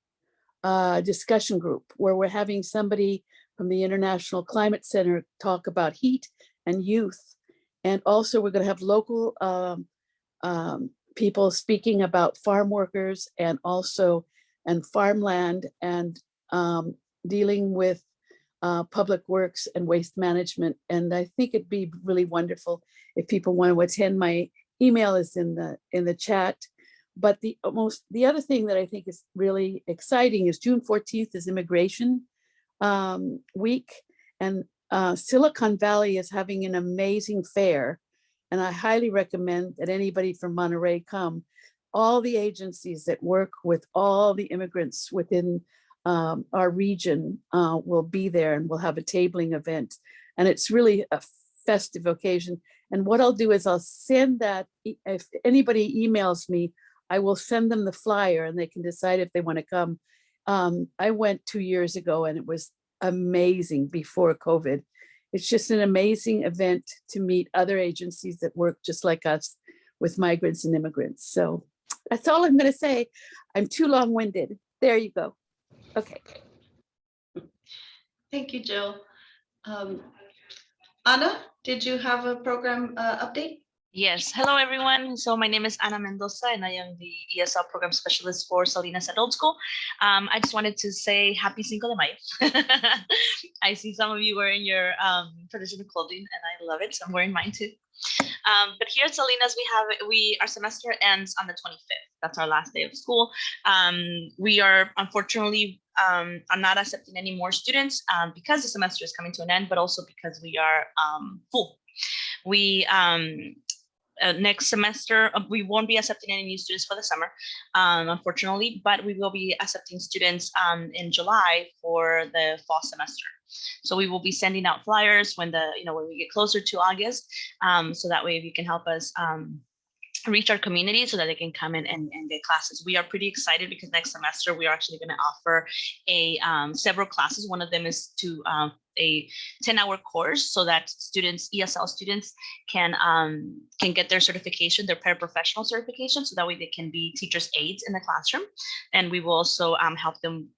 [SPEAKER 11] discussion group where we're having somebody from the International Climate Center talk about heat and youth. And also we're going to have local people speaking about farm workers and farmland and dealing with public works and waste management. And I think it'd be really wonderful if people want to attend. My email is in the chat. But the other thing that I think is really exciting is June 14th is Immigration Week, and Silicon Valley is having an amazing fair. And I highly recommend that anybody from Monterey come. All the agencies that work with all the immigrants within our region will be there, and we'll have a tabling event. And it's really a festive occasion. And what I'll do is I'll send that, if anybody emails me, I will send them the flyer and they can decide if they want to come. I went 2 years ago and it was amazing before COVID. It's just an amazing event to meet other agencies that work just like us with migrants and immigrants. So That's all I'm going to say. I'm too long-winded. There you go. Okay.
[SPEAKER 1] Thank you, Jill. Anna, did you have a program update?
[SPEAKER 5] Yes. Hello, everyone. So my name is Ana Mendoza, and I am the ESL program specialist for Salinas Adult School. I just wanted to say happy Cinco de Mayo. I see some of you wearing your traditional clothing, and I love it. So I'm wearing mine too. But here at Salinas, our semester ends on the 25th. That's our last day of school. We are unfortunately are not accepting any more students because the semester is coming to an end, but also because we are full. We next semester, we won't be accepting any new students for the summer, unfortunately, but we will be accepting students in July for the fall semester. So we will be sending out flyers when when we get closer to August, so that way you can help us reach our community so that they can come in and get classes. We are pretty excited because next semester we are actually going to offer several classes. One of them is a 10-hour course so that students, ESL students, can get their certification, their paraprofessional certification, so that way they can be teachers' aides in the classroom. And we will also help them,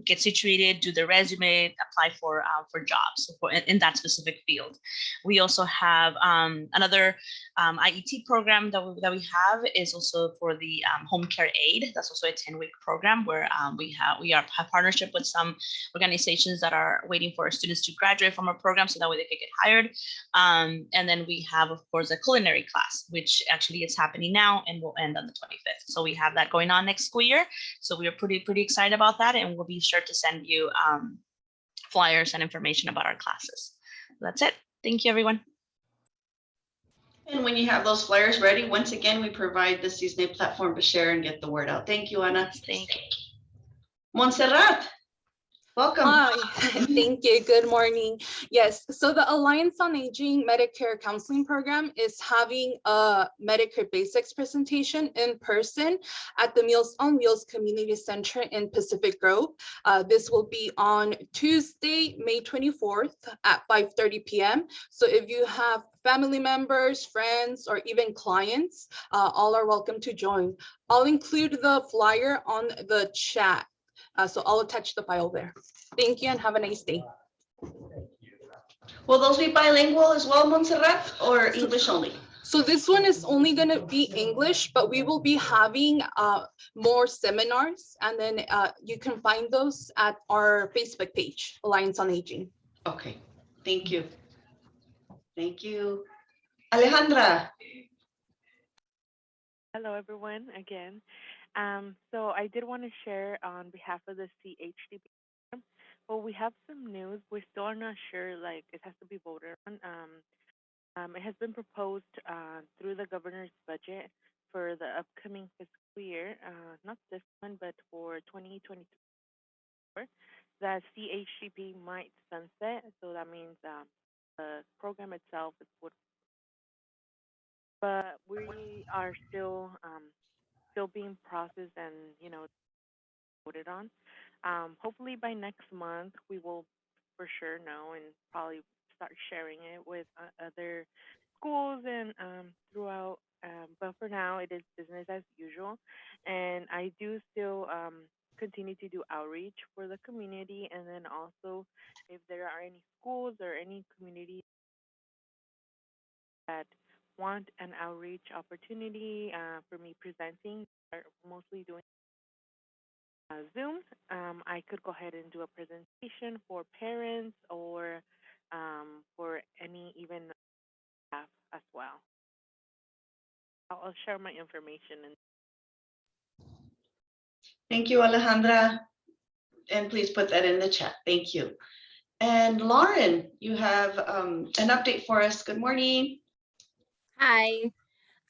[SPEAKER 5] get situated, do their resume, apply for jobs in that specific field. We also have another IET program that we have is also for the home care aide. That's also a 10-week program where we have partnership with some organizations that are waiting for our students to graduate from our program, so that way they can get hired. And then we have, of course, a culinary class, which actually is happening now and will end on the 25th. So we have that going on next school year. So we are pretty excited about that, and we'll be sure to send you flyers and information about our classes. That's it. Thank you, everyone.
[SPEAKER 1] And when you have those flyers ready, once again, we provide the Cisne platform to share and get the word out. Thank you, Ana.
[SPEAKER 5] Thank you.
[SPEAKER 1] Montserrat, welcome.
[SPEAKER 17] Hi, thank you. Good morning. Yes, so the Alliance on Aging Medicare Counseling Program is having a Medicare Basics presentation in person at the Meals on Wheels Community Center in Pacific Grove. This will be on Tuesday, May 24th at 5:30 p.m. So if you have family members, friends, or even clients, all are welcome to join. I'll include the flyer on the chat. So I'll attach the file there. Thank you and have a nice day.
[SPEAKER 1] Will those be bilingual as well, Montserrat, or English only?
[SPEAKER 17] So this one is only going to be English, but we will be having more seminars, and then you can find those at our Facebook page, Alliance on Aging.
[SPEAKER 1] Okay, thank you. Thank you. Alejandra.
[SPEAKER 24] Hello, everyone, again. So I did want to share on behalf of the CHDP. Well, we have some news. We still are not sure, like it has to be voted on. It has been proposed through the governor's budget for the upcoming fiscal year, not this one, but for 2024, that CHDP might sunset. So that means the program itself is would, but we are still being processed and voted on. Hopefully by next month we will for sure know and probably start sharing it with other schools and throughout. But for now, it is business as usual, and I do still continue to do outreach for the community, and then also if there are any schools or any community that want an outreach opportunity for me presenting, are mostly doing Zoom, I could go ahead and do a presentation for parents or for any even staff as well. I'll share my information.
[SPEAKER 1] Thank you, Alejandra. And please put that in the chat. Thank you. And Lauren, you have an update for us. Good morning.
[SPEAKER 13] Hi.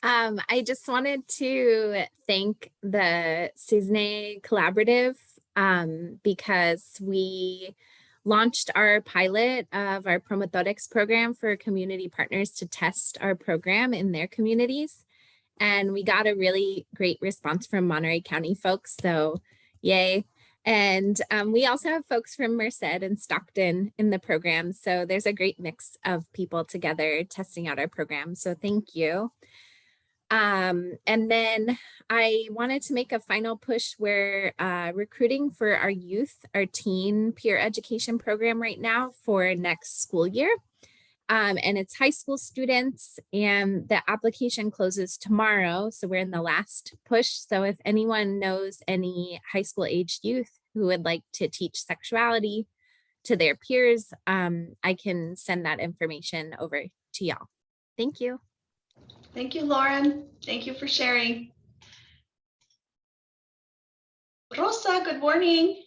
[SPEAKER 13] I just wanted to thank the Cisne Collaborative because we launched our pilot of our Promotorics program for community partners to test our program in their communities. And we got a really great response from Monterey County folks, so yay. And we also have folks from Merced and Stockton in the program. So there's a great mix of people together testing out our program. So thank you. And then I wanted to make a final push where recruiting for our youth, our teen peer education program right now for next school year. And it's high school students, and the application closes tomorrow. So we're in the last push. So if anyone knows any high school aged youth who would like to teach sexuality to their peers, I can send that information over to y'all. Thank you.
[SPEAKER 1] Thank you, Lauren. Thank you for sharing. Rosa, good morning.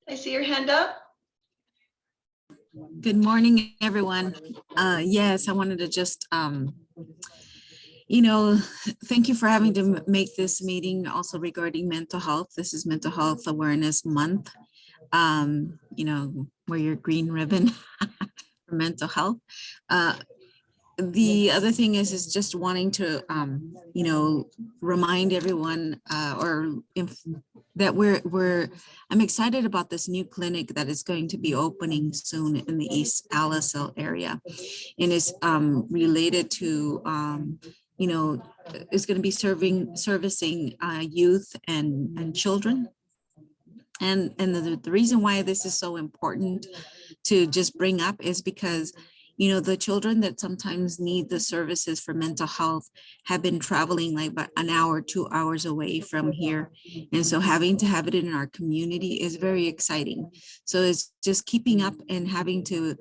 [SPEAKER 1] I see your hand up.
[SPEAKER 3] Good morning, everyone. Yes, I wanted to just, thank you for having to make this meeting also regarding mental health. This is Mental Health Awareness Month. Wear your green ribbon for mental health. The other thing is just wanting to, remind everyone that I'm excited about this new clinic that is going to be opening soon in the East Alisal area, and is related to, is going to be servicing youth and children. And the reason why this is so important to just bring up is because the children that sometimes need the services for mental health have been traveling like about an hour, 2 hours away from here. And so having to have it in our community is very exciting. So it's just keeping up and having to,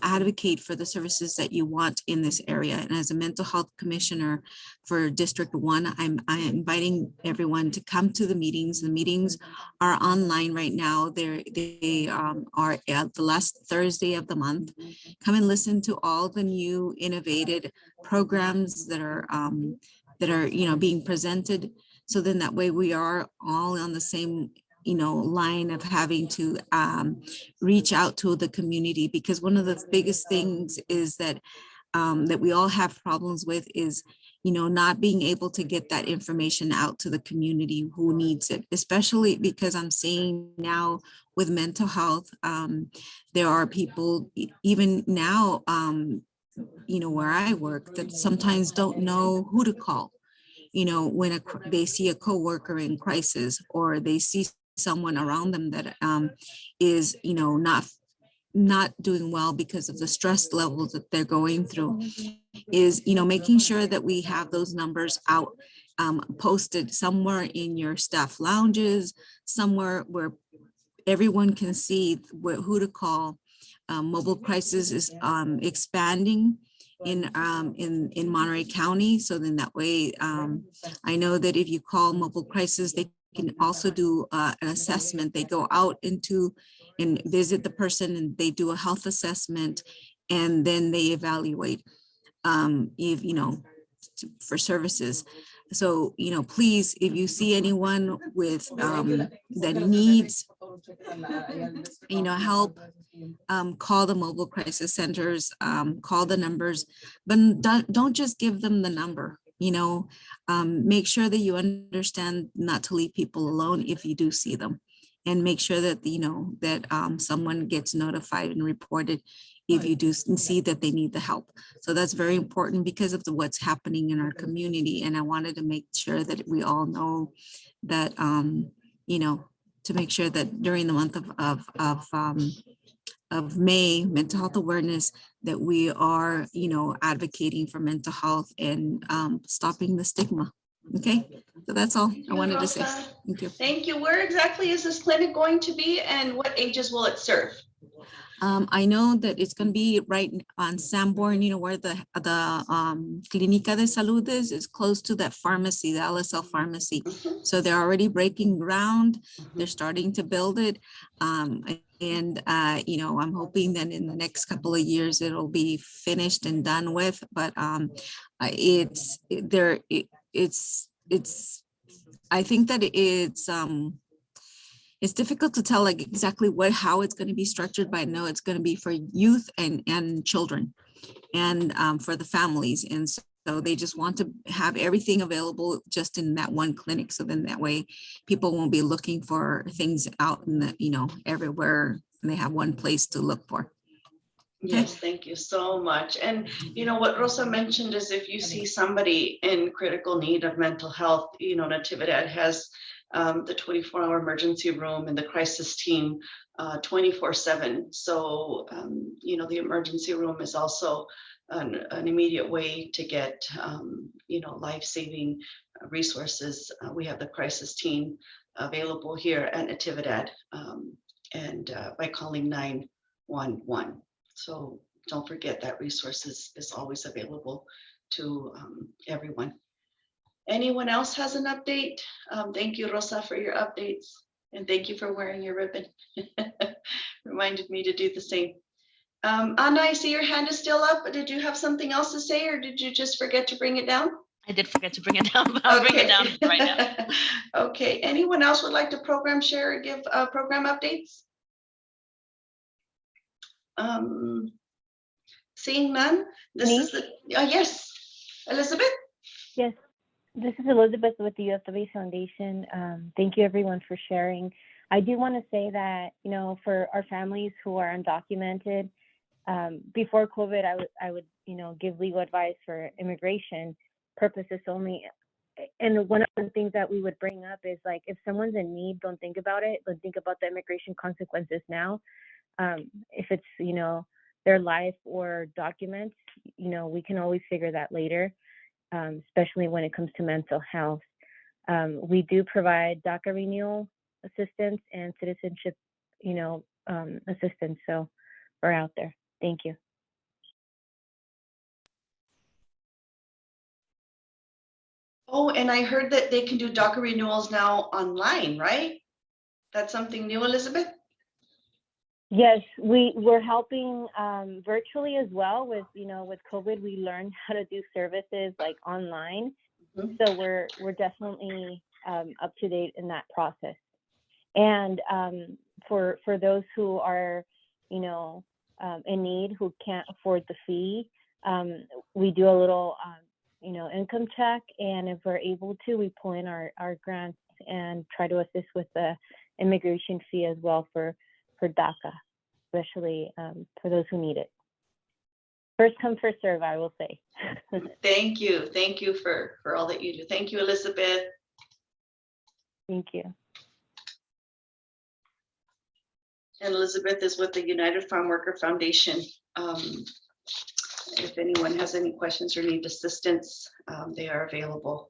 [SPEAKER 3] advocate for the services that you want in this area. And as a mental health commissioner for District 1, I'm inviting everyone to come to the meetings. The meetings are online right now. They are at the last Thursday of the month. Come and listen to all the new innovative programs that are being presented. So then that way we are all on the same line of having to reach out to the community, because one of the biggest things is that that we all have problems with is not being able to get that information out to the community who needs it, especially because I'm seeing now with mental health, there are people even now, where I work, that sometimes don't know who to call, when they see a coworker in crisis, or they see someone around them that is, not doing well because of the stress levels that they're going through, is, making sure that we have those numbers out, posted somewhere in your staff lounges, somewhere where everyone can see who to call. Mobile crisis is expanding in Monterey County. So then that way, I know that if you call mobile crisis, they can also do an assessment. They go out into and visit the person, and they do a health assessment, and then they evaluate for services. So, please, if you see anyone with that needs, help, call the mobile crisis centers, call the numbers, but don't just give them the number. Make sure that you understand not to leave people alone if you do see them, and make sure that that someone gets notified and reported if you do see that they need the help. So that's very important because of what's happening in our community. And I wanted to make sure that we all know that, to make sure that during the month of May, mental health awareness, that we are, advocating for mental health and stopping the stigma. Okay, so that's all I wanted to say. Thank you.
[SPEAKER 1] Thank you. Where exactly is this clinic going to be, and what ages will it serve?
[SPEAKER 3] I know that it's going to be right on Sanborn, where the Clínica de Salud is. It's close to that pharmacy, the LSL pharmacy. So they're already breaking ground. They're starting to build it. And I'm hoping that in the next couple of years, it'll be finished and done with. But I think that it's difficult to tell like exactly how it's going to be structured, but I know it's going to be for youth and children, and for the families. And so they just want to have everything available just in that one clinic. So then that way people won't be looking for things out in the, everywhere, and they have one place to look for.
[SPEAKER 1] Yes, thank you so much. And you know what Rosa mentioned is if you see somebody in critical need of mental health, you know, Natividad has the 24-hour emergency room and the crisis team 24/7. So, you know, the emergency room is also an immediate way to get, you know, life-saving resources. We have the crisis team available here at Natividad and by calling 911. So don't forget that resource is always available to everyone. Anyone else has an update? Thank you, Rosa, for your updates. And thank you for wearing your ribbon. Reminded me to do the same. Anna, I see your hand is still up. Did you have something else to say or did you just forget to bring it down?
[SPEAKER 5] I did forget to bring it down, but I'll bring it down right now.
[SPEAKER 1] Okay, anyone else would like to program share or give program updates? Seeing none, this is the, yes, Elizabeth?
[SPEAKER 2] Yes, this is Elizabeth with the USW Foundation. Thank you everyone for sharing. I do want to say that, you know, for our families who are undocumented, before COVID, I would, you know, give legal advice for immigration purposes only. And one of the things that we would bring up is like, if someone's in need, don't think about it, but think about the immigration consequences now. If it's, you know, their life or documents, you know, we can always figure that later, especially when it comes to mental health. We do provide DACA renewal assistance and citizenship, you know, assistance. So we're out there. Thank you.
[SPEAKER 1] Oh, and I heard that they can do DACA renewals now online, right? That's something new, Elizabeth?
[SPEAKER 2] Yes, we're helping virtually as well with, you know, with COVID, we learned how to do services like online. So we're definitely up to date in that process. And for those who are, you know, in need, who can't afford the fee, we do a little, you know, income check. And if we're able to, we pull in our grants and try to assist with the immigration fee as well for DACA, especially for those who need it. First come, first serve, I will say.
[SPEAKER 1] Thank you. Thank you for all that you do. Thank you, Elizabeth.
[SPEAKER 2] Thank you.
[SPEAKER 1] And Elizabeth is with the United Farm Worker Foundation. If anyone has any questions or need assistance, they are available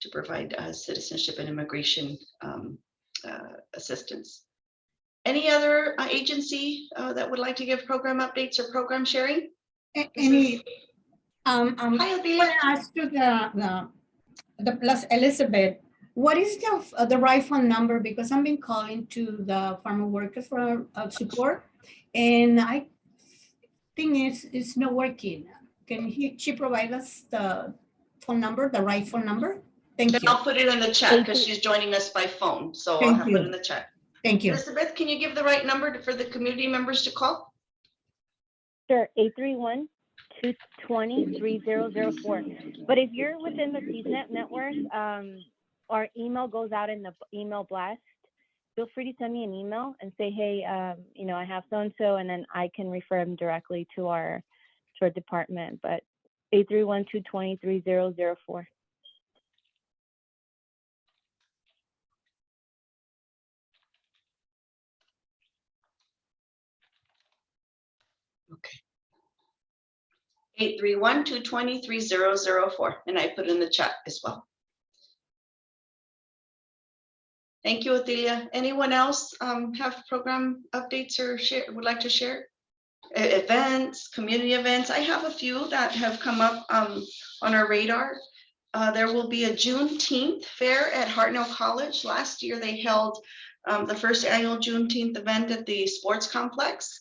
[SPEAKER 1] to provide citizenship and immigration assistance. Any other agency that would like to give program updates or program sharing?
[SPEAKER 19] Hi, I want to ask you the plus Elizabeth, what is the right phone number? Because I've been calling to the farmer worker for support, and I think it's not working. Can she provide us the phone number, the right phone number? Thank you.
[SPEAKER 1] I'll put it in the chat because she's joining us by phone, so I'll have it in the chat.
[SPEAKER 19] Thank you.
[SPEAKER 1] Elizabeth, can you give the right number for the community members to call?
[SPEAKER 2] Sure, 831-220-3004. But if you're within the Cisne network, our email goes out in the email blast. Feel free to send me an email and say, hey, you know, I have so-and-so, and then I can refer them directly to our department. But 831-220-3004.
[SPEAKER 1] Okay. 831-220-3004, and I put in the chat as well. Thank you, Otilia. Anyone else have program updates or would like to share? Events, community events. I have a few that have come up on our radar. There will be a Juneteenth fair at Hartnell College. Last year they held the first annual Juneteenth event at the sports complex.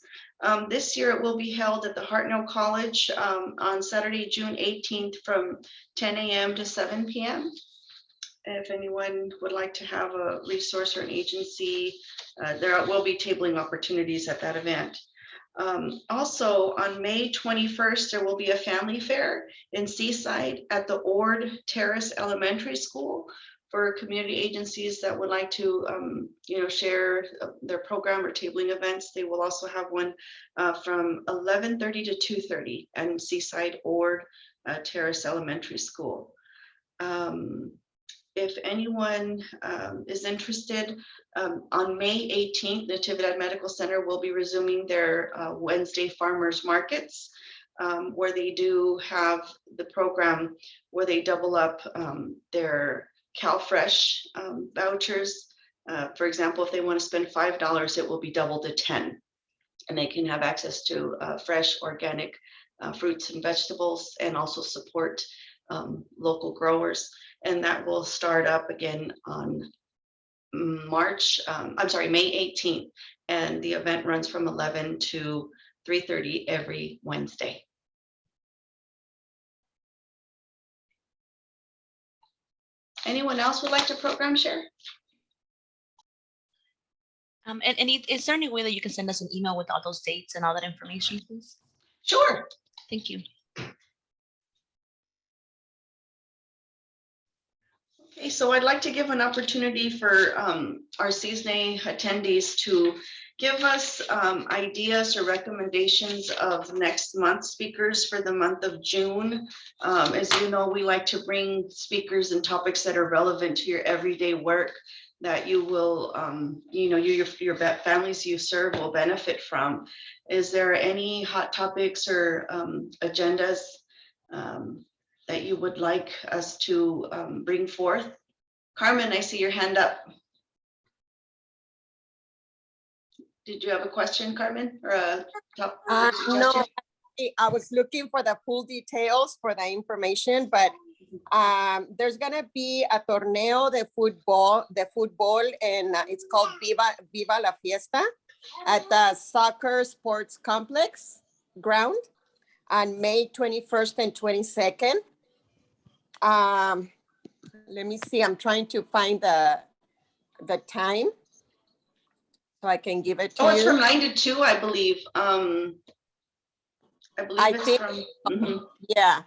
[SPEAKER 1] This year it will be held at the Hartnell College on Saturday, June 18th from 10 a.m. to 7 p.m. If anyone would like to have a resource or an agency, there will be tabling opportunities at that event. Also on May 21st, there will be a family fair in Seaside at the Ord Terrace Elementary School for community agencies that would like to, share their program or tabling events. They will also have one from 11:30 to 2:30 at Seaside or Terrace Elementary School. If anyone is interested, on May 18th, Natividad Medical Center will be resuming their Wednesday farmers markets, where they do have the program where they double up their CalFresh vouchers. For example, if they want to spend $5, it will be doubled to 10, and they can have access to fresh organic fruits and vegetables, and also support local growers. And that will start up again on May 18th, and the event runs from 11 to 3:30 every Wednesday. Anyone else would like to program share?
[SPEAKER 5] Is there any way that you can send us an email with all those dates and all that information, please?
[SPEAKER 1] Sure.
[SPEAKER 5] Thank you.
[SPEAKER 1] Okay, so I'd like to give an opportunity for our Cisne attendees to give us ideas or recommendations of next month's speakers for the month of June. As you know, we like to bring speakers and topics that are relevant to your everyday work, that you will, your families you serve will benefit from. Is there any hot topics or agendas that you would like us to bring forth? Carmen, I see your hand up. Did you have a question, Carmen, or a top?
[SPEAKER 6] No, I was looking for the full details for the information, but there's gonna be a torneo de football, and it's called Viva la Fiesta at the Soccer Sports Complex ground on May 21st and 22nd. Let me see, I'm trying to find the time so I can give it to you.
[SPEAKER 1] Oh, it's from 9 to 2, I believe. I believe it's from,
[SPEAKER 6] yeah.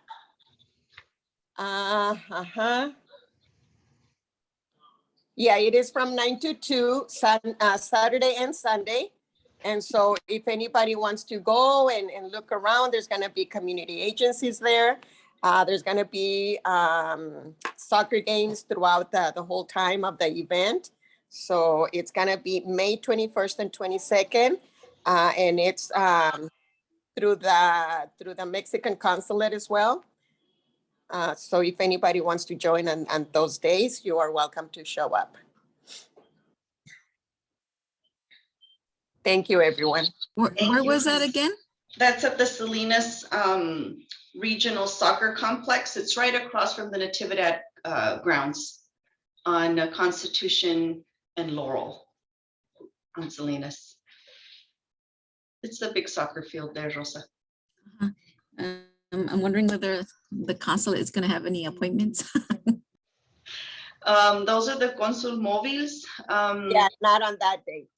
[SPEAKER 6] Yeah, it is from 9 to 2, Saturday and Sunday. And so if anybody wants to go and look around, there's gonna be community agencies there. There's gonna be soccer games throughout the whole time of the event. So it's gonna be May 21st and 22nd. And it's through the Mexican consulate as well. So if anybody wants to join on those days, you are welcome to show up. Thank you, everyone.
[SPEAKER 3] Where was that again?
[SPEAKER 1] That's at the Salinas Regional Soccer Complex. It's right across from the Natividad grounds on Constitution and Laurel on Salinas. It's the big soccer field there, Rosa.
[SPEAKER 3] I'm wondering whether the consulate is going to have any appointments.
[SPEAKER 1] Those are the consul móviles.
[SPEAKER 6] Yeah, not on that date.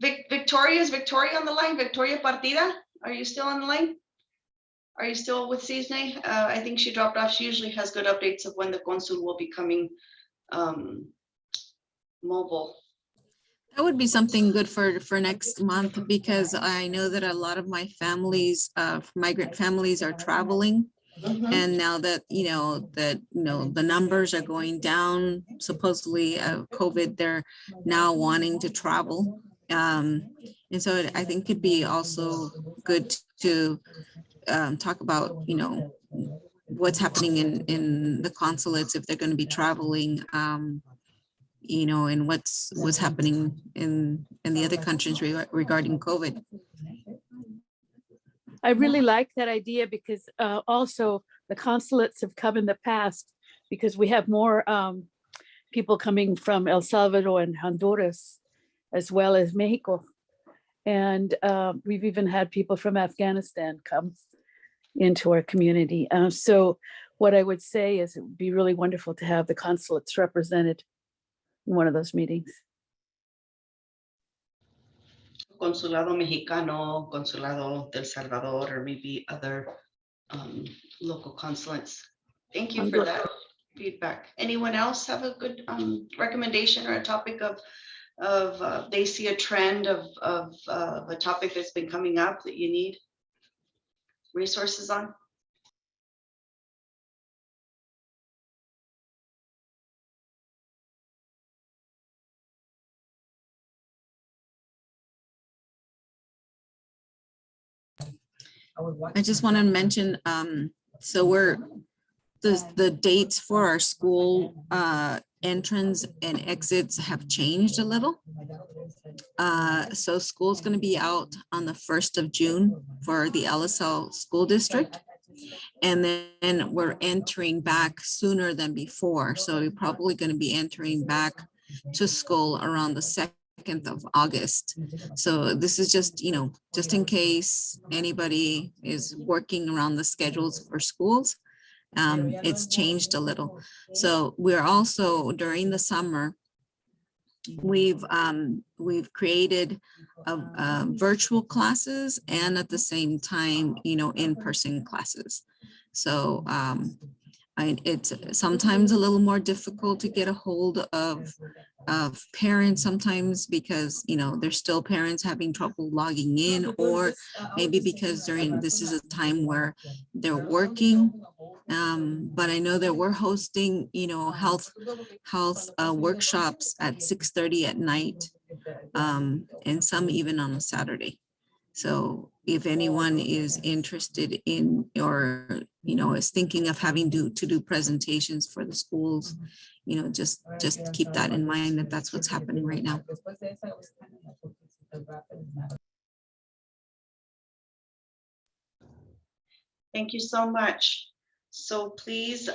[SPEAKER 1] Is Victoria on the line? Victoria Partida, are you still on the line? Are you still with Cisne? I think she dropped off. She usually has good updates of when the consul will be coming mobile.
[SPEAKER 3] That would be something good for next month, because I know that a lot of my families, migrant families, are traveling. And now that the numbers are going down, supposedly of COVID, they're now wanting to travel. And so I think it'd be also good to talk about, what's happening in the consulates if they're going to be traveling, and what's happening in the other countries regarding COVID.
[SPEAKER 11] I really like that idea, because also the consulates have come in the past, because we have more people coming from El Salvador and Honduras, as well as Mexico. And we've even had people from Afghanistan come into our community. So what I would say is it would be really wonderful to have the consulates represented in one of those meetings.
[SPEAKER 1] Consulado Mexicano, Consulado del Salvador, or maybe other local consulates. Thank you for that. feedback. Anyone else have a good recommendation or a topic of they see a trend of a topic that's been coming up that you need resources on?
[SPEAKER 3] I just want to mention, so the dates for our school entrance and exits have changed a little. So school's going to be out on the 1st of June for the LSL school district. And then we're entering back sooner than before. So we're probably going to be entering back to school around the 2nd of August. So this is just, just in case anybody is working around the schedules for schools. It's changed a little. So we're also during the summer, we've created virtual classes and at the same time, in-person classes. So it's sometimes a little more difficult to get a hold of parents sometimes because there's still parents having trouble logging in, or maybe because this is a time where they're working. But I know that we're hosting health workshops at 6:30 at night, and some even on a Saturday. So if anyone is interested in or is thinking of having to do presentations for the schools, just keep that in mind, that that's what's happening right now.
[SPEAKER 1] Thank you so much. So please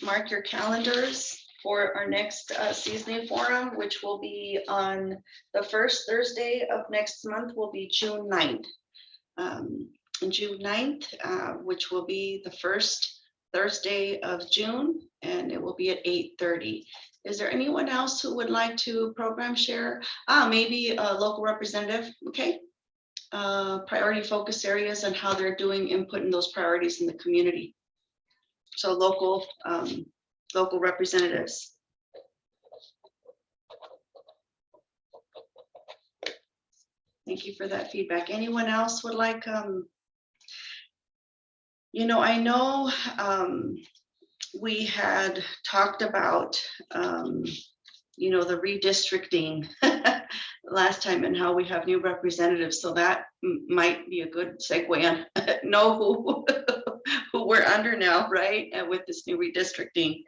[SPEAKER 1] mark your calendars for our next Cisne Forum, which will be on the first Thursday of next month, will be June 9th. June 9th, which will be the first Thursday of June, and it will be at 8:30. Is there anyone else who would like to program share? Maybe a local representative, okay? Priority focus areas and how they're doing input in those priorities in the community. So local representatives. Thank you for that feedback. Anyone else would like, I know we had talked about, the redistricting last time and how we have new representatives. So that might be a good segue on know who we're under now, right? And with this new redistricting.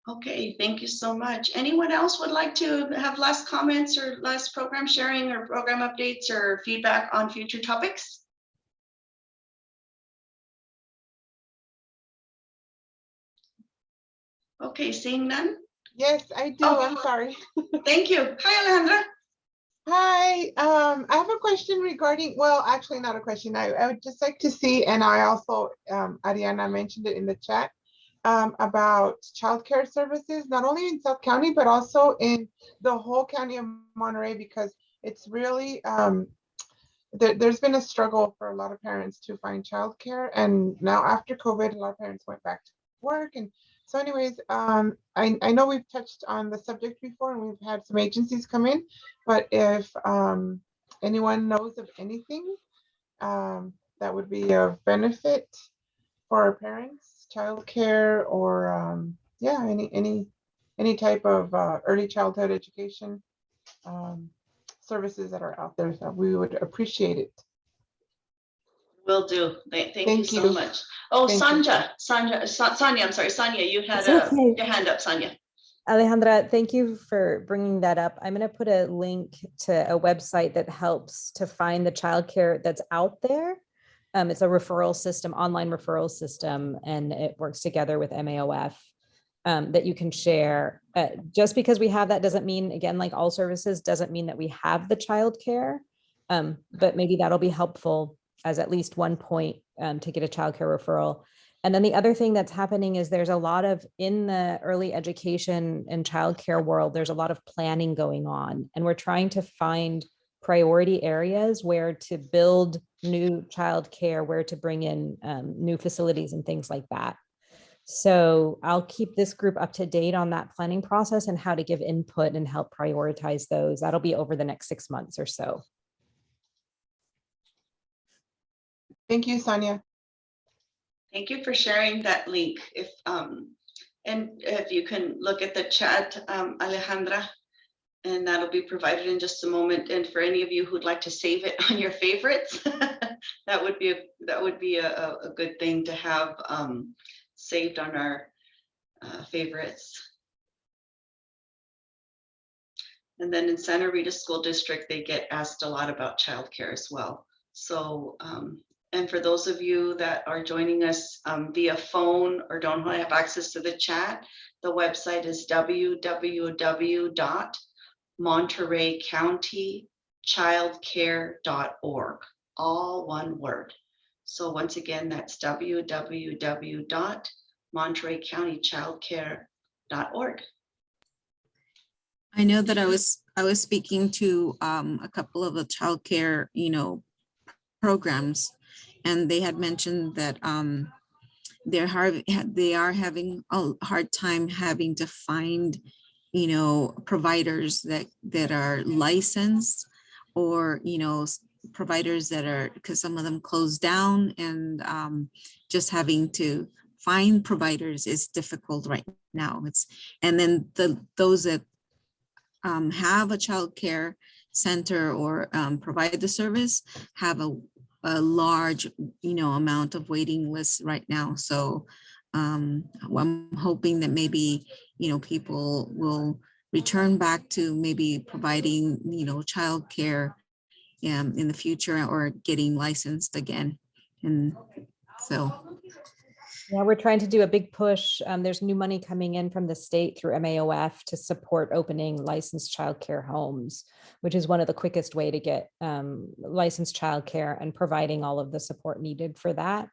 [SPEAKER 1] Okay, thank you so much. Anyone else would like to have last comments or last program sharing or program updates or feedback on future topics? Okay, seeing none?
[SPEAKER 20] Yes, I do.
[SPEAKER 1] Oh.
[SPEAKER 20] I'm sorry.
[SPEAKER 1] Thank you. Hi, Alejandra.
[SPEAKER 20] Hi, I have a question regarding, well, actually not a question. I would just like to see, and I also, Ariana mentioned it in the chat, about childcare services, not only in South County, but also in the whole county of Monterey, because it's really, there's been a struggle for a lot of parents to find childcare. And now after COVID, a lot of parents went back to work. And so anyways, I know we've touched on the subject before and we've had some agencies come in, but if anyone knows of anything that would be of benefit for our parents, childcare, or yeah, any type of early childhood education services that are out there, that we would appreciate it.
[SPEAKER 1] Will do. Thank you so much. Oh, Sonia, I'm sorry, Sonia, you had your hand up, Sonia.
[SPEAKER 7] Alejandra, thank you for bringing that up. I'm going to put a link to a website that helps to find the childcare that's out there. It's a referral system, online referral system, and it works together with MAOF that you can share. Just because we have that doesn't mean, again, like all services, doesn't mean that we have the childcare, but maybe that'll be helpful as at least one point to get a childcare referral. And then the other thing that's happening is there's a lot of, in the early education and childcare world, there's a lot of planning going on, and we're trying to find priority areas where to build new childcare, where to bring in new facilities and things like that. So I'll keep this group up to date on that planning process and how to give input and help prioritize those. That'll be over the next 6 months or so.
[SPEAKER 20] Thank you, Sonia.
[SPEAKER 1] Thank you for sharing that link. And if you can look at the chat, Alejandra, and that'll be provided in just a moment. And for any of you who'd like to save it on your favorites, that would be a good thing to have saved on our favorites. And then in Santa Rita School District, they get asked a lot about childcare as well. So, and for those of you that are joining us via phone or don't have access to the chat, the website is www.montereycountychildcare.org, all one word. So once again, that's www.montereycountychildcare.org.
[SPEAKER 3] I know that I was speaking to a couple of the childcare, programs, and they had mentioned that they are having a hard time having to find, providers that are licensed, or providers that are, because some of them closed down, and just having to find providers is difficult right now. And then those that have a child care center or provide the service have a large amount of waiting lists right now. So I'm hoping that maybe people will return back to maybe providing child care in the future, or getting licensed again. And so
[SPEAKER 7] yeah, we're trying to do a big push. There's new money coming in from the state through MAOF to support opening licensed childcare homes, which is one of the quickest way to get licensed childcare and providing all of the support needed for that.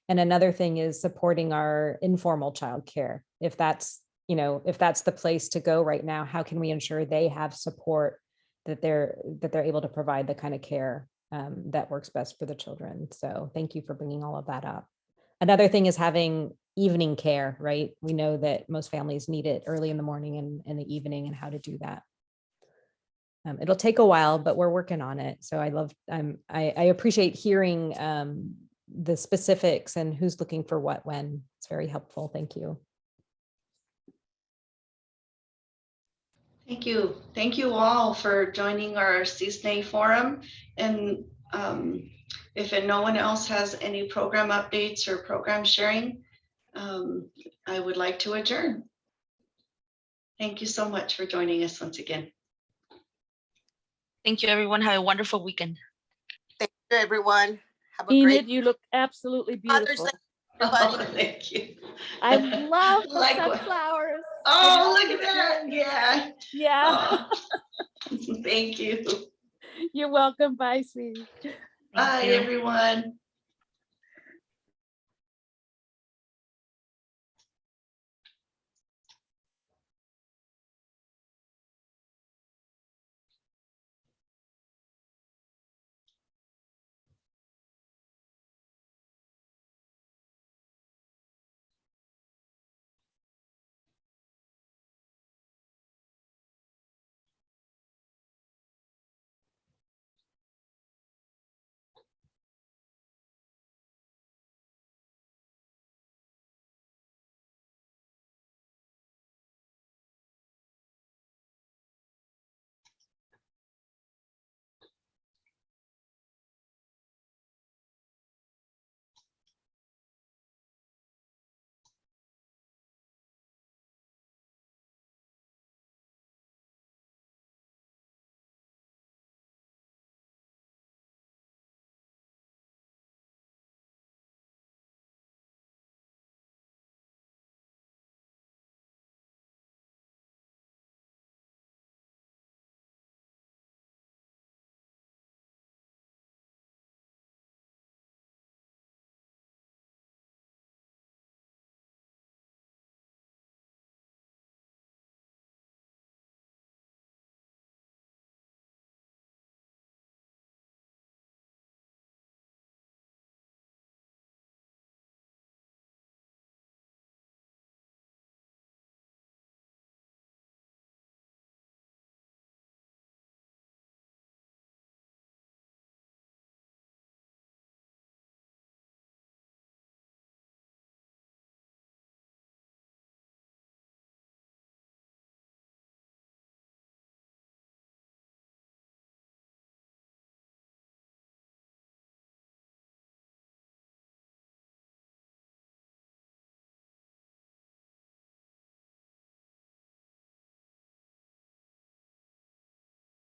[SPEAKER 7] And another thing is supporting our informal childcare. If that's the place to go right now, how can we ensure they have support, that they're able to provide the kind of care that works best for the children? So thank you for bringing all of that up. Another thing is having evening care, right? We know that most families need it early in the morning and in the evening, and how to do that. It'll take a while, but we're working on it. So I appreciate hearing the specifics and who's looking for what when. It's very helpful. Thank you.
[SPEAKER 1] Thank you. Thank you all for joining our Cisne Forum. And if no one else has any program updates or program sharing, I would like to adjourn. Thank you so much for joining us once again.
[SPEAKER 5] Thank you, everyone. Have a wonderful weekend.
[SPEAKER 6] Thank you, everyone. Have a
[SPEAKER 11] Enid,
[SPEAKER 6] great
[SPEAKER 11] you look absolutely beautiful.
[SPEAKER 1] Oh, thank you.
[SPEAKER 11] I love the
[SPEAKER 1] Likewise.
[SPEAKER 11] sunflowers.
[SPEAKER 1] Oh, look at that. Yeah.
[SPEAKER 11] Yeah.
[SPEAKER 1] Oh, thank you.
[SPEAKER 11] You're welcome. Bye, sweetie.
[SPEAKER 1] Bye, everyone.